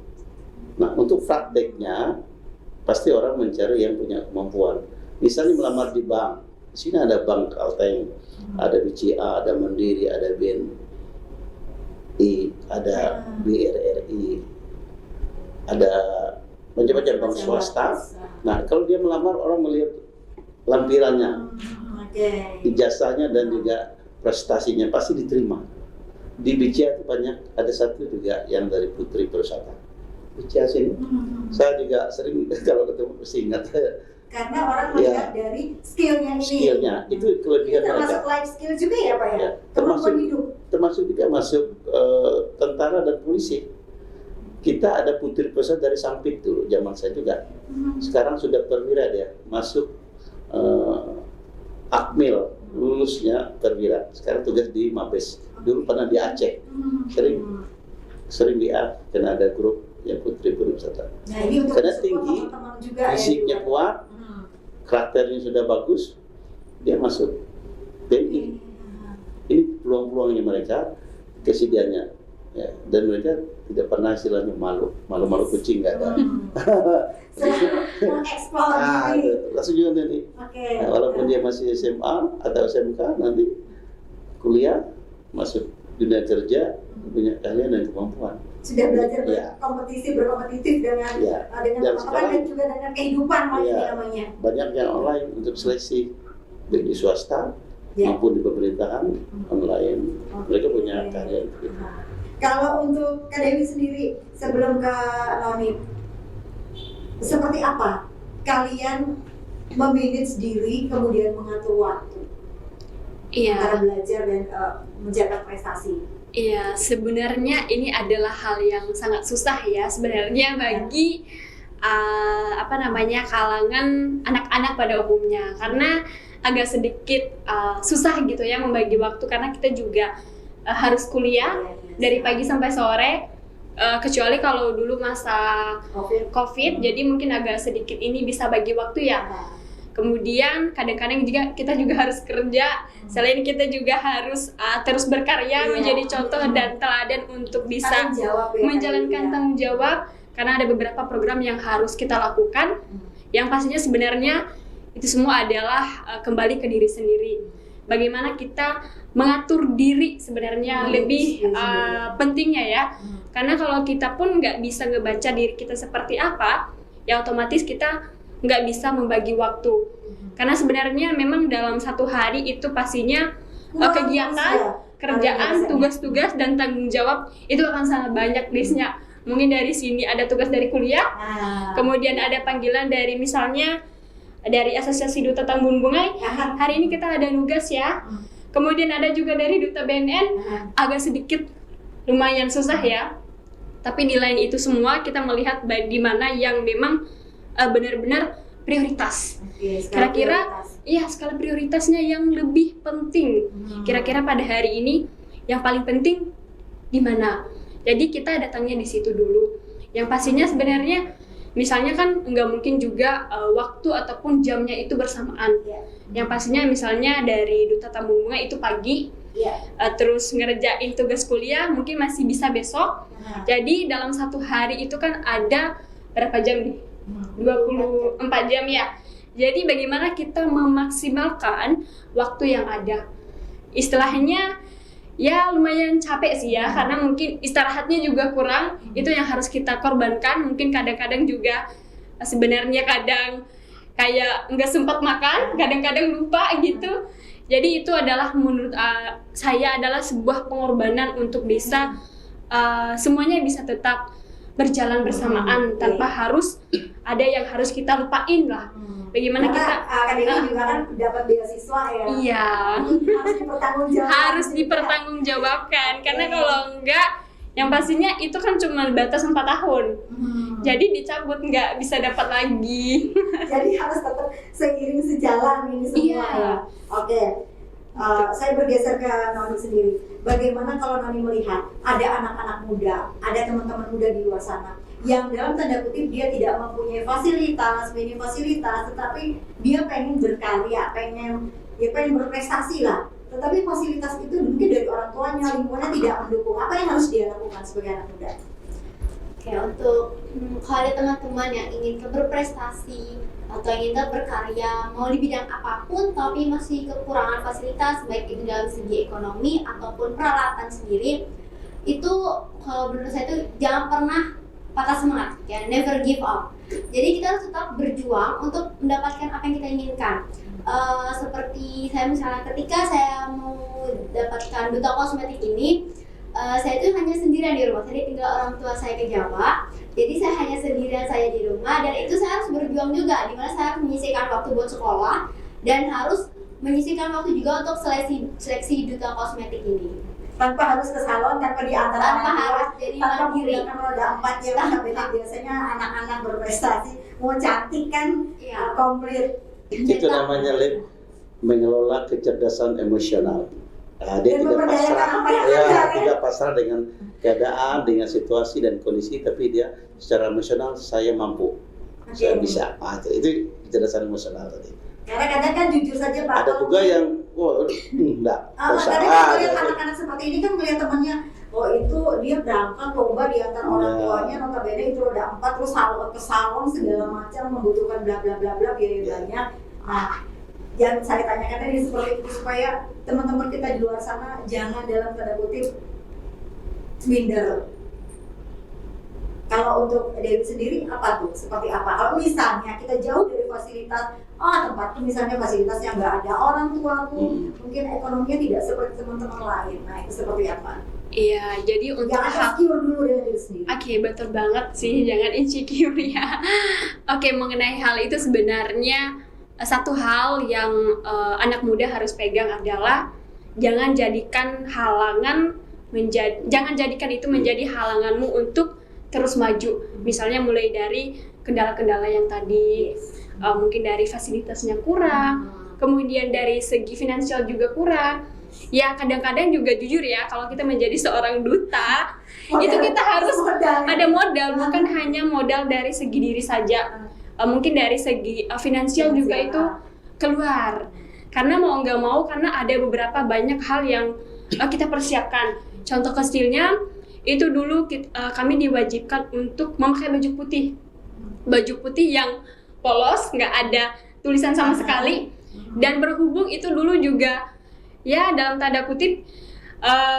Nah, untuk prakteknya pasti orang mencari yang punya kemampuan. Misalnya melamar di bank, di sini ada Bank Kalteng, ada BCA, ada Mandiri, ada BNI, ada BRRI, ada macam-macam bank swasta. Nah, kalau dia melamar, orang melihat lampirannya, ijazahnya dan juga prestasinya pasti diterima. Di BCA itu banyak, ada satu juga yang dari Putri Perusahaan. BCA sini, saya juga sering kalau ketemu mesti ingat. Karena orang melihat dari skillnya ini. Skillnya, itu kelebihan termasuk mereka. life skill juga ya Pak ya? Ya, Kemampuan hidup. termasuk juga masuk tentara dan polisi. Kita ada Putri Perusahaan dari Sampit dulu, zaman saya juga. Sekarang sudah perwira dia, masuk Akmil, lulusnya perwira. Sekarang tugas di Mabes. Dulu pernah di Aceh, sering di A, karena ada grup yang Putri Perusahaan. Nah ini untuk Karena support tinggi, teman-teman juga fisiknya ya. kuat, karakternya sudah bagus, dia masuk TNI. Ini peluang-peluangnya mereka, kesediaannya, ya. Dan mereka tidak pernah istilahnya malu kucing nggak ada. Selalu mengeksplor diri. Langsung juga nanti. Oke. Nah, walaupun dia masih SMA atau SMK, nanti kuliah, masuk dunia kerja, punya keahlian dan kemampuan. Sudah belajar Ya. berkompetitif dengan Ya. dengan Dan teman-teman sekarang- dan juga dengan kehidupan Ya. ini namanya. Banyak yang online untuk seleksi, baik di swasta Ya. maupun di pemerintahan online. Mereka punya keahlian. Kalau untuk Kak Dewi sendiri sebelum ke Noni, seperti apa kalian memanage diri kemudian mengatur waktu antara Iya, belajar dan menjaga prestasi? iya. Sebenarnya ini adalah hal yang sangat susah ya sebenarnya bagi kalangan anak-anak pada umumnya, karena agak sedikit susah gitu ya membagi waktu, karena kita juga harus kuliah dari pagi sampai sore, kecuali kalau dulu masa COVID, jadi mungkin agak sedikit ini bisa bagi waktu ya. Kemudian kadang-kadang juga kita juga harus kerja, selain kita juga harus terus berkarya, menjadi contoh dan teladan untuk bisa Tanggung jawab ya, menjalankan Kak Dewi, ya. tanggung jawab, karena ada beberapa program yang harus kita lakukan, yang pastinya sebenarnya itu semua adalah kembali ke diri sendiri. Bagaimana kita mengatur diri sebenarnya lebih pentingnya ya. Karena kalau kita pun nggak bisa ngebaca diri kita seperti apa, ya otomatis kita nggak bisa membagi waktu. Karena sebenarnya memang dalam satu hari itu pastinya kegiatan, kerjaan, tugas-tugas, dan tanggung jawab itu akan sangat banyak listnya. Mungkin dari sini ada tugas dari kuliah, kemudian ada panggilan dari misalnya dari Asosiasi Duta Tambun Bungai, hari ini kita ada nugas ya. Kemudian ada juga dari Duta BNN, agak sedikit lumayan susah ya. Tapi di lain itu semua kita melihat di mana yang memang benar-benar prioritas. Kira-kira iya, skala prioritasnya yang lebih penting. Kira-kira pada hari ini yang paling penting di mana? Jadi kita datangnya di situ dulu. Yang pastinya sebenarnya misalnya kan nggak mungkin juga waktu ataupun jamnya itu bersamaan. Yang pastinya misalnya dari Duta Tambun Bunga itu pagi, terus ngerjain tugas kuliah mungkin masih bisa besok. Jadi dalam satu hari itu kan ada berapa jam nih? 24 jam ya. Jadi bagaimana kita memaksimalkan waktu yang ada? Istilahnya ya lumayan capek sih ya, karena mungkin istirahatnya juga kurang. Itu yang harus kita korbankan. Mungkin kadang-kadang juga sebenarnya kadang kayak nggak sempat makan, kadang-kadang lupa gitu. Jadi itu adalah menurut saya adalah sebuah pengorbanan untuk bisa semuanya bisa tetap berjalan bersamaan tanpa harus ada yang harus kita lupain lah. Bagaimana kita akademi juga kan dapat beasiswa ya. Iya. Harus dipertanggungjawabkan. Harus dipertanggungjawabkan, karena kalau enggak yang pastinya itu kan cuma batas 4 tahun. jadi dicabut, nggak bisa dapat lagi. Jadi harus tetap seiring sejalan ini semua Iya. ya. Oke. Saya bergeser ke Noni sendiri. Bagaimana kalau Noni melihat ada anak-anak muda, ada teman-teman muda di luar sana yang dalam tanda kutip dia tidak mempunyai fasilitas, minim fasilitas, tetapi dia pengen berkarya, pengen berprestasi lah. Tetapi fasilitas itu mungkin dari orang tuanya, lingkungannya tidak mendukung. Apa yang harus dia lakukan sebagai anak muda? Oke, untuk kalau ada teman-teman yang ingin berprestasi atau ingin berkarya mau di bidang apapun tapi masih kekurangan fasilitas baik itu dalam segi ekonomi ataupun peralatan sendiri, itu kalau menurut saya itu jangan pernah patah semangat ya, never give up. Jadi kita harus tetap berjuang untuk mendapatkan apa yang kita inginkan. Seperti saya misalnya ketika saya mau dapatkan duta kosmetik ini, saya itu hanya sendirian di rumah. Saya tinggal orang tua saya ke Jawa, jadi saya hanya sendirian saya di rumah, dan itu saya harus berjuang juga, dimana saya harus menyisihkan waktu buat sekolah dan harus menyisihkan waktu juga untuk seleksi duta kosmetik ini. Tanpa harus ke salon, tanpa diantar Tanpa anak harus tua, jadi tanpa mandiri. menggunakan roda 4 yang notabene biasanya anak-anak berprestasi mau cantik kan Iya. komplit. Itu namanya mengelola kecerdasan emosional. Dia Dan tidak memperdayakan pasrah, apa yang ya, ada, ya. tidak pasrah dengan keadaan, dengan situasi dan kondisi, tapi dia secara emosional saya mampu, saya bisa. Itu kecerdasan emosional tadi. Karena kadang kan jujur saja Pak. Ada juga yang, enggak, usah. Kadang kan melihat anak-anak seperti ini kan melihat temannya, oh itu dia berangkat lomba diantar orang tuanya, notabene itu roda 4 terus ke salon segala macam membutuhkan bla bla bla bla biaya banyak. Nah, yang saya tanyakan tadi seperti itu supaya teman-teman kita di luar sana jangan dalam tanda kutip minder. Kalau untuk Dewi sendiri apa tuh? Seperti apa? Kalau misalnya kita jauh dari fasilitas, tempatku misalnya fasilitasnya nggak ada, orang tuaku mungkin ekonominya tidak seperti teman-teman lain. Nah itu seperti apa? Iya, jadi untuk Jangan insecure dulu dengan diri sendiri. Oke, betul banget sih, jangan insecure ya. Oke, mengenai hal itu sebenarnya satu hal yang anak muda harus pegang adalah jangan jadikan itu menjadi halanganmu untuk terus maju. Misalnya mulai dari kendala-kendala yang tadi, mungkin dari fasilitasnya kurang, kemudian dari segi finansial juga kurang. Ya kadang-kadang juga jujur ya, kalau kita menjadi seorang duta, itu kita harus ada modal, bukan hanya modal dari segi diri saja. Mungkin dari segi finansial juga itu keluar. Karena mau nggak mau, karena ada beberapa banyak hal yang kita persiapkan. Contoh kecilnya, itu dulu kami diwajibkan untuk memakai baju putih. Baju putih yang polos, nggak ada tulisan sama sekali. Dan berhubung itu dulu juga, ya dalam tanda kutip,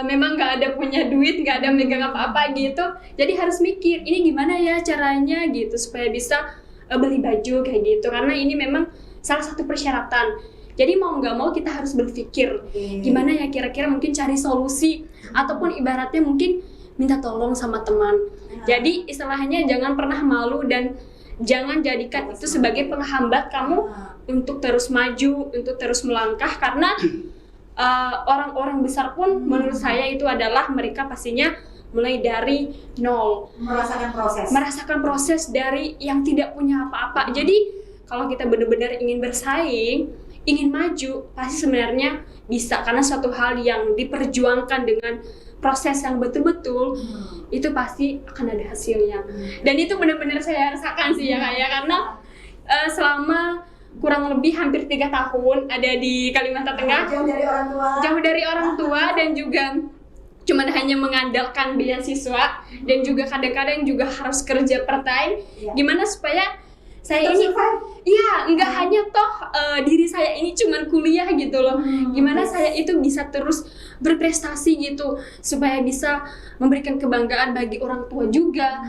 memang nggak ada punya duit, nggak ada megang apa-apa gitu. Jadi harus mikir, ini gimana ya caranya gitu, supaya bisa beli baju kayak gitu. Karena ini memang salah satu persyaratan. Jadi mau nggak mau kita harus berpikir, gimana ya kira-kira mungkin cari solusi. Ataupun ibaratnya mungkin minta tolong sama teman. Jadi istilahnya jangan pernah malu dan jangan jadikan itu sebagai penghambat kamu untuk terus maju, untuk terus melangkah. Karena orang-orang besar pun menurut saya itu adalah mereka pastinya mulai dari nol, merasakan proses dari yang tidak punya apa-apa. Jadi kalau kita benar-benar ingin bersaing, ingin maju, pasti sebenarnya bisa, karena suatu hal yang diperjuangkan dengan proses yang betul-betul itu pasti akan ada hasilnya. Dan itu benar-benar saya rasakan sih ya Kak ya, karena selama kurang lebih hampir 3 tahun ada di Kalimantan Tengah, jauh dari orang tua dan juga cuman hanya mengandalkan beasiswa dan juga kadang-kadang juga harus kerja part time. Gimana supaya saya ini nggak hanya diri saya ini cuman kuliah gitu loh. Gimana saya itu bisa terus berprestasi gitu, supaya bisa memberikan kebanggaan bagi orang tua juga,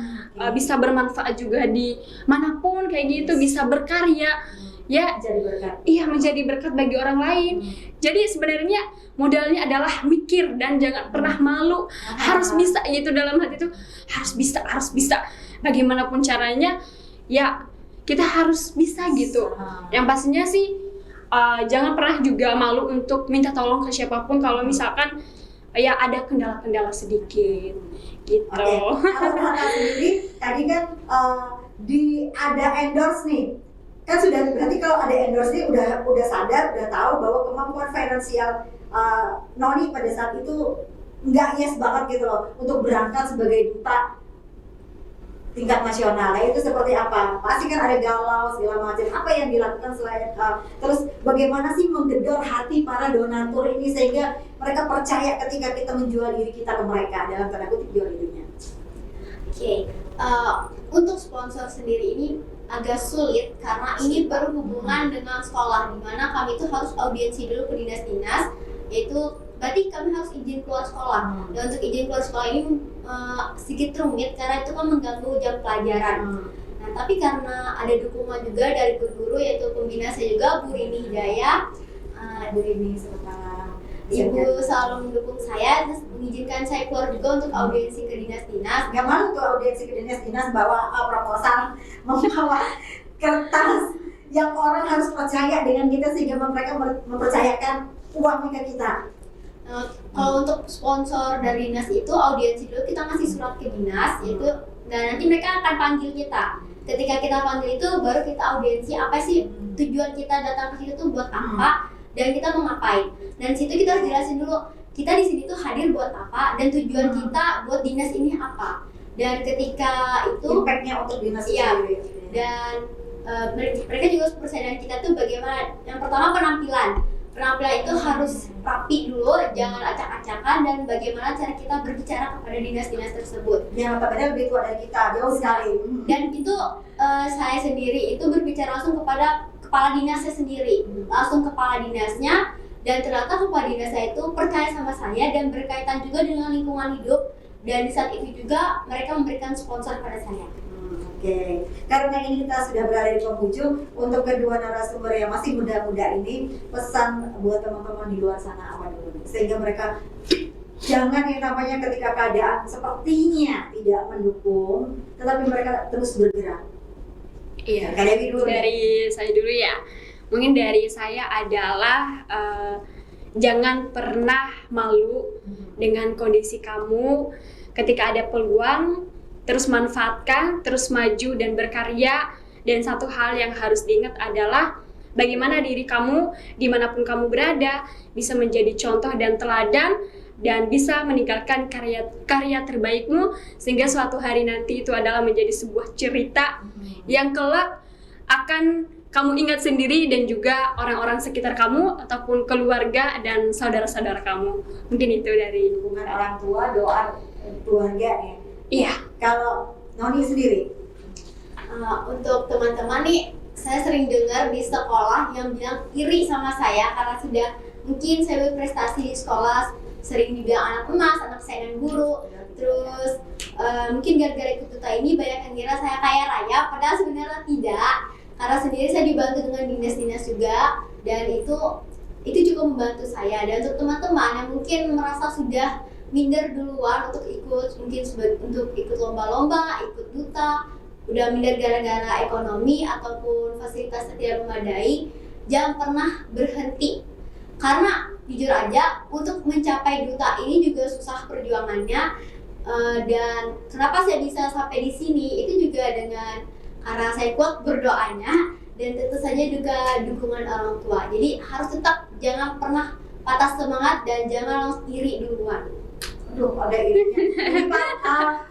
bisa bermanfaat juga di manapun kayak gitu, bisa berkarya. Ya, menjadi berkat bagi orang lain. Jadi sebenarnya modalnya adalah mikir dan jangan pernah malu. Harus bisa gitu, dalam hati itu harus bisa. Bagaimanapun caranya, ya kita harus bisa gitu. Yang pastinya sih jangan pernah juga malu untuk minta tolong ke siapapun. Kalau misalkan ya ada kendala-kendala sedikit gitu. Oke, kalau Kakak sendiri tadi kan ada endorse nih, kan sudah berarti kalau ada endorse nih udah sadar, udah tahu bahwa kemampuan finansial Noni pada saat itu nggak yes banget gitu loh untuk berangkat sebagai duta tingkat nasional. Nah itu seperti apa? Pasti kan ada galau segala macam. Apa yang dilakukan selain terus bagaimana sih menggedor hati para donatur ini sehingga mereka percaya ketika kita menjual diri kita ke mereka, dalam tanda kutip jual dirinya. Oke, untuk sponsor sendiri ini agak sulit karena ini berhubungan dengan sekolah, di mana kami itu harus audiensi dulu ke dinas-dinas, yaitu berarti kami harus izin keluar sekolah. Dan untuk izin keluar sekolah ini sedikit rumit karena itu kan mengganggu jam pelajaran. Nah, tapi karena ada dukungan juga dari guru-guru, yaitu pembina saya juga, Bu Rini Hidayah, Bu Rini serta Ibu selalu mendukung saya, terus mengizinkan saya keluar juga untuk audiensi ke dinas-dinas. Gak malu tuh audiensi ke dinas-dinas bawa proposal, membawa kertas yang orang harus percaya dengan kita sehingga mereka mempercayakan uangnya ke kita. Kalau untuk sponsor dari dinas itu audiensi dulu, kita ngasih surat ke dinas, yaitu dan nanti mereka akan panggil kita. Ketika kita panggil itu baru kita audiensi apa sih tujuan kita datang ke situ tuh buat apa dan kita mau ngapain. Dan situ kita harus jelasin dulu kita di sini tuh hadir buat apa dan tujuan kita buat dinas ini apa. Dan ketika itu Impact-nya untuk dinas iya, sendiri. dan mereka juga harus percaya dengan kita tuh bagaimana. Yang pertama penampilan itu harus rapi dulu, jangan acak-acakan, dan bagaimana cara kita berbicara kepada dinas-dinas tersebut. Yang notabene lebih tua dari kita, jauh sekali. Dan itu saya sendiri itu berbicara langsung kepada kepala dinasnya sendiri, langsung kepala dinasnya, dan ternyata kepala dinas saya itu percaya sama saya dan berkaitan juga dengan lingkungan hidup, dan di saat itu juga mereka memberikan sponsor pada saya. Oke, karena ini kita sudah berada di penghujung. Untuk kedua narasumber yang masih muda-muda ini, pesan buat teman-teman di luar sana apa dulu? Sehingga mereka jangan yang namanya ketika keadaan sepertinya tidak mendukung, tetapi mereka terus bergerak. Iya. Kak Dewi dulu. Dari saya dulu ya. Mungkin dari saya adalah jangan pernah malu dengan kondisi kamu. Ketika ada peluang, terus manfaatkan, terus maju dan berkarya. Dan satu hal yang harus diingat adalah bagaimana diri kamu dimanapun kamu berada bisa menjadi contoh dan teladan dan bisa meninggalkan karya terbaikmu sehingga suatu hari nanti itu adalah menjadi sebuah cerita yang kelak akan kamu ingat sendiri dan juga orang-orang sekitar kamu ataupun keluarga dan saudara-saudara kamu. Mungkin itu dari Hubungan orang tua, doa keluarga ya. Iya. Kalau Noni sendiri, Untuk teman-teman nih, saya sering dengar di sekolah yang bilang iri sama saya karena sudah mungkin saya berprestasi di sekolah, sering dibilang anak emas, anak saingan guru. Terus mungkin gara-gara ikut duta ini banyak yang kira saya kaya raya, padahal sebenarnya tidak. Karena sendiri saya dibantu dengan dinas-dinas juga, dan itu cukup membantu saya. Dan untuk teman-teman yang mungkin merasa sudah minder duluan untuk ikut, mungkin untuk ikut lomba-lomba, ikut duta, udah minder gara-gara ekonomi ataupun fasilitas tidak memadai, jangan pernah berhenti. Karena jujur aja untuk mencapai duta ini juga susah perjuangannya, dan kenapa saya bisa sampai di sini itu juga karena saya kuat berdoanya dan tentu saja juga dukungan orang tua. Jadi harus tetap jangan pernah patah semangat dan jangan langsung iri duluan. aduh ada irinya.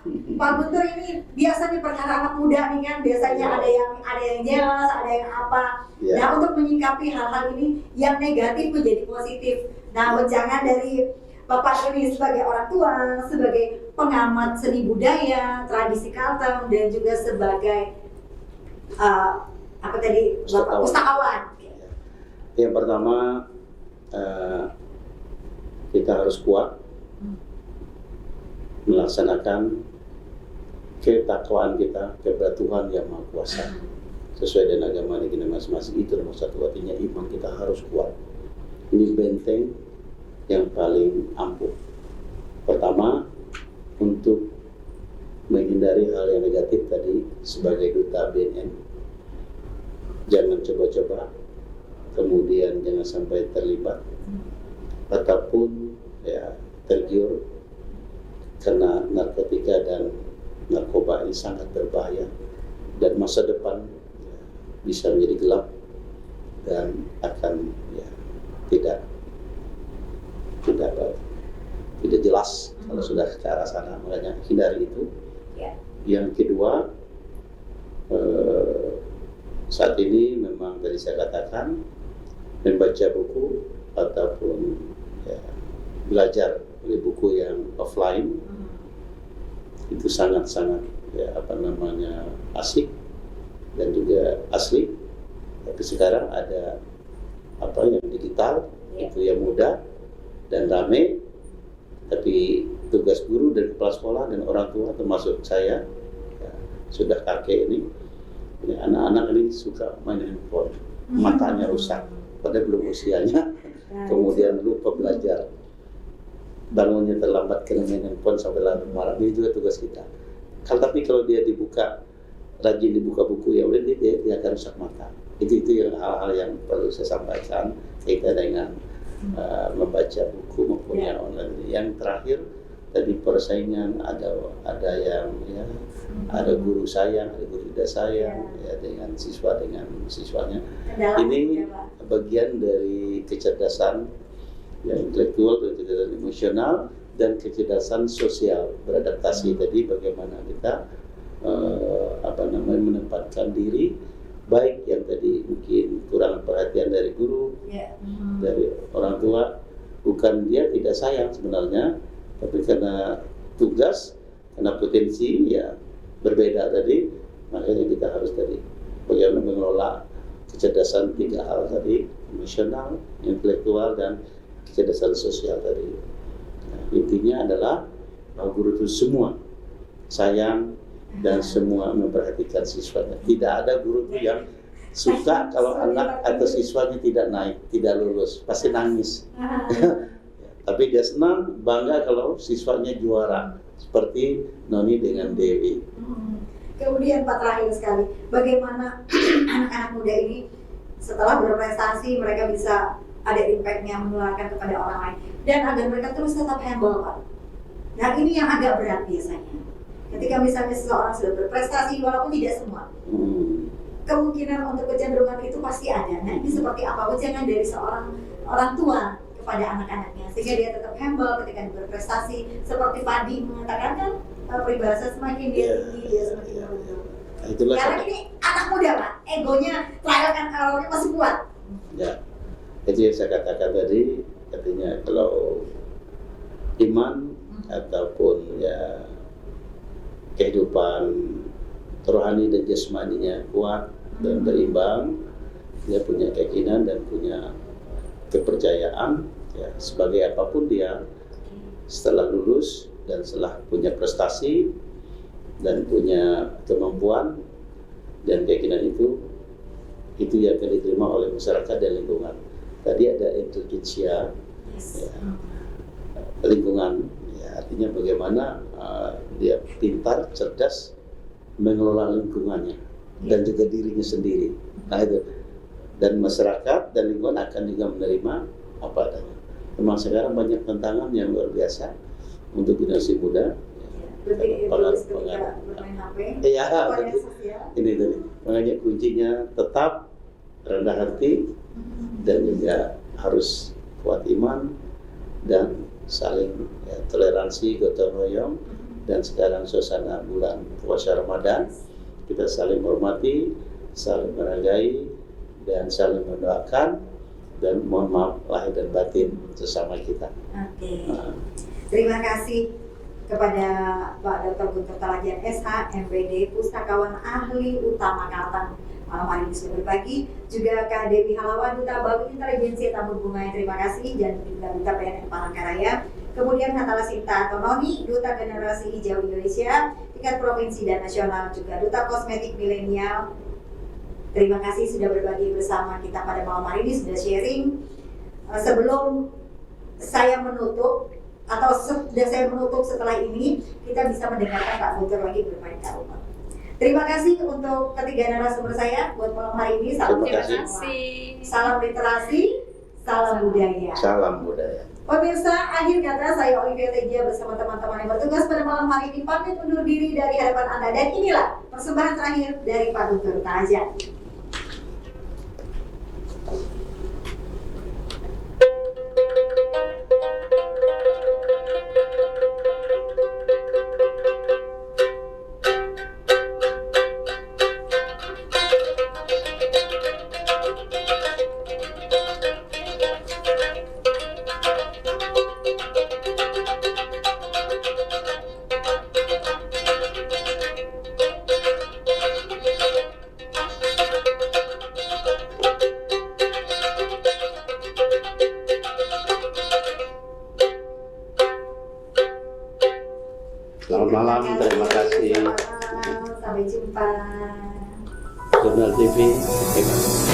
Ini Pak Guntur ini biasanya perkara anak muda nih kan, biasanya ada yang jelas, ada yang apa. Ya. Nah untuk menyikapi hal-hal ini yang negatif menjadi positif. Nah jangan dari Bapak ini sebagai orang tua, sebagai pengamat seni budaya, tradisi Kalteng, dan juga sebagai pustakawan. Yang pertama kita harus kuat melaksanakan ketakwaan kita kepada Tuhan yang Maha Kuasa sesuai dengan agama negara masing-masing. Itu nomor satu, artinya iman kita harus kuat. Ini benteng yang paling ampuh. Pertama, untuk menghindari hal yang negatif tadi sebagai duta BNN, jangan coba-coba, kemudian jangan sampai terlibat ataupun ya tergiur karena narkotika dan narkoba ini sangat berbahaya dan masa depan ya, bisa menjadi gelap dan akan ya, tidak jelas kalau sudah ke arah sana, makanya hindari itu. Ya. Yang kedua, saat ini memang tadi saya katakan membaca buku ataupun ya, belajar dari buku yang offline itu sangat-sangat ya, asik dan juga asli. Tapi sekarang ada yang digital, itu yang mudah dan ramai. Tapi tugas guru dan kepala sekolah dan orang tua termasuk saya ya, sudah kakek ini anak-anak ini suka main handphone, matanya rusak padahal belum usianya, kemudian lupa belajar, bangunnya terlambat karena main handphone sampai larut malam. Ini juga tugas kita. Tapi kalau dia rajin dibuka buku, ya udah dia akan rusak mata. Itu yang hal-hal yang perlu saya sampaikan kaitan dengan membaca buku maupun yang online. Yang terakhir tadi persaingan, ada yang ya, ada guru sayang, ada guru tidak sayang ya, dengan siswanya. Ini bagian dari kecerdasan yang intelektual, kecerdasan emosional, dan kecerdasan sosial beradaptasi. Tadi bagaimana kita menempatkan diri, baik yang tadi mungkin kurang perhatian dari guru, dari orang tua, bukan dia tidak sayang sebenarnya, tapi karena tugas, karena potensi ya berbeda tadi, makanya kita harus tadi bagaimana mengelola kecerdasan 3 hal tadi, emosional, intelektual, dan kecerdasan sosial tadi. Nah, intinya adalah bahwa guru itu semua sayang dan semua memperhatikan siswanya. Tidak ada guru yang suka kalau anak atau siswanya tidak lulus, pasti nangis. Tapi dia senang, bangga kalau siswanya juara, seperti Noni dengan Dewi. Kemudian Pak, terakhir sekali, bagaimana anak-anak muda ini setelah berprestasi mereka bisa ada impact-nya menularkan kepada orang lain, dan agar mereka terus tetap humble, Pak. Nah, ini yang agak berat biasanya. Ketika misalnya seseorang sudah berprestasi, walaupun tidak semua, kemungkinan untuk kecenderungan itu pasti ada. Nah, ini seperti apa wejangan dari seorang orang tua kepada anak-anaknya sehingga dia tetap humble ketika berprestasi? Seperti Padi mengatakan kan, peribahasa semakin dia tinggi, dia semakin beruntung. Karena ini anak muda, Pak, egonya, trial and error-nya masih kuat. Ya, itu yang saya katakan tadi, artinya kalau iman ataupun ya kehidupan rohani dan jasmaninya kuat dan berimbang, dia punya keyakinan dan punya kepercayaan ya, sebagai apapun dia setelah lulus dan setelah punya prestasi dan punya kemampuan dan keyakinan itu yang akan diterima oleh masyarakat dan lingkungan. Tadi ada intelijensia ya, lingkungan ya, artinya bagaimana dia pintar, cerdas mengelola lingkungannya dan juga dirinya sendiri. Nah itu, dan masyarakat dan lingkungan akan juga menerima apa adanya. Memang sekarang banyak tantangan yang luar biasa untuk generasi muda. Bermain HP, ini tadi. Makanya kuncinya tetap rendah hati dan juga harus kuat iman dan saling ya, toleransi, gotong royong. Dan sekarang suasana bulan puasa Ramadan, kita saling menghormati, saling menghargai, dan saling mendoakan, dan mohon maaf lahir dan batin sesama kita. Oke. Terima kasih kepada Pak Dr. Guntur Talajian SH, MPD, Pustakawan Ahli Utama Kalteng, malam hari ini sudah berbagi. Juga Kak Dewi Halawan, Duta Baru Intelijensi Tabur Bunga, terima kasih, dan juga Duta PNN Palangkaraya. Kemudian Natala Sinta atau Noni, Duta Generasi Hijau Indonesia, tingkat provinsi dan nasional, juga Duta Kosmetik Milenial. Terima kasih sudah berbagi bersama kita pada malam hari ini, sudah sharing. Sebelum saya menutup, atau sudah saya menutup setelah ini, kita bisa mendengarkan Pak Guntur lagi bermain karuma. Terima kasih untuk ketiga narasumber saya buat malam hari ini. Salam Terima kasih. salam literasi, salam budaya. Salam budaya. Pemirsa, akhir kata saya Olivia Teja bersama teman-teman yang bertugas pada malam hari ini pamit undur diri dari hadapan Anda, dan inilah persembahan terakhir dari Paduka Tarajan. Selamat malam, terima kasih. Sampai jumpa. Jurnal TV, hebat.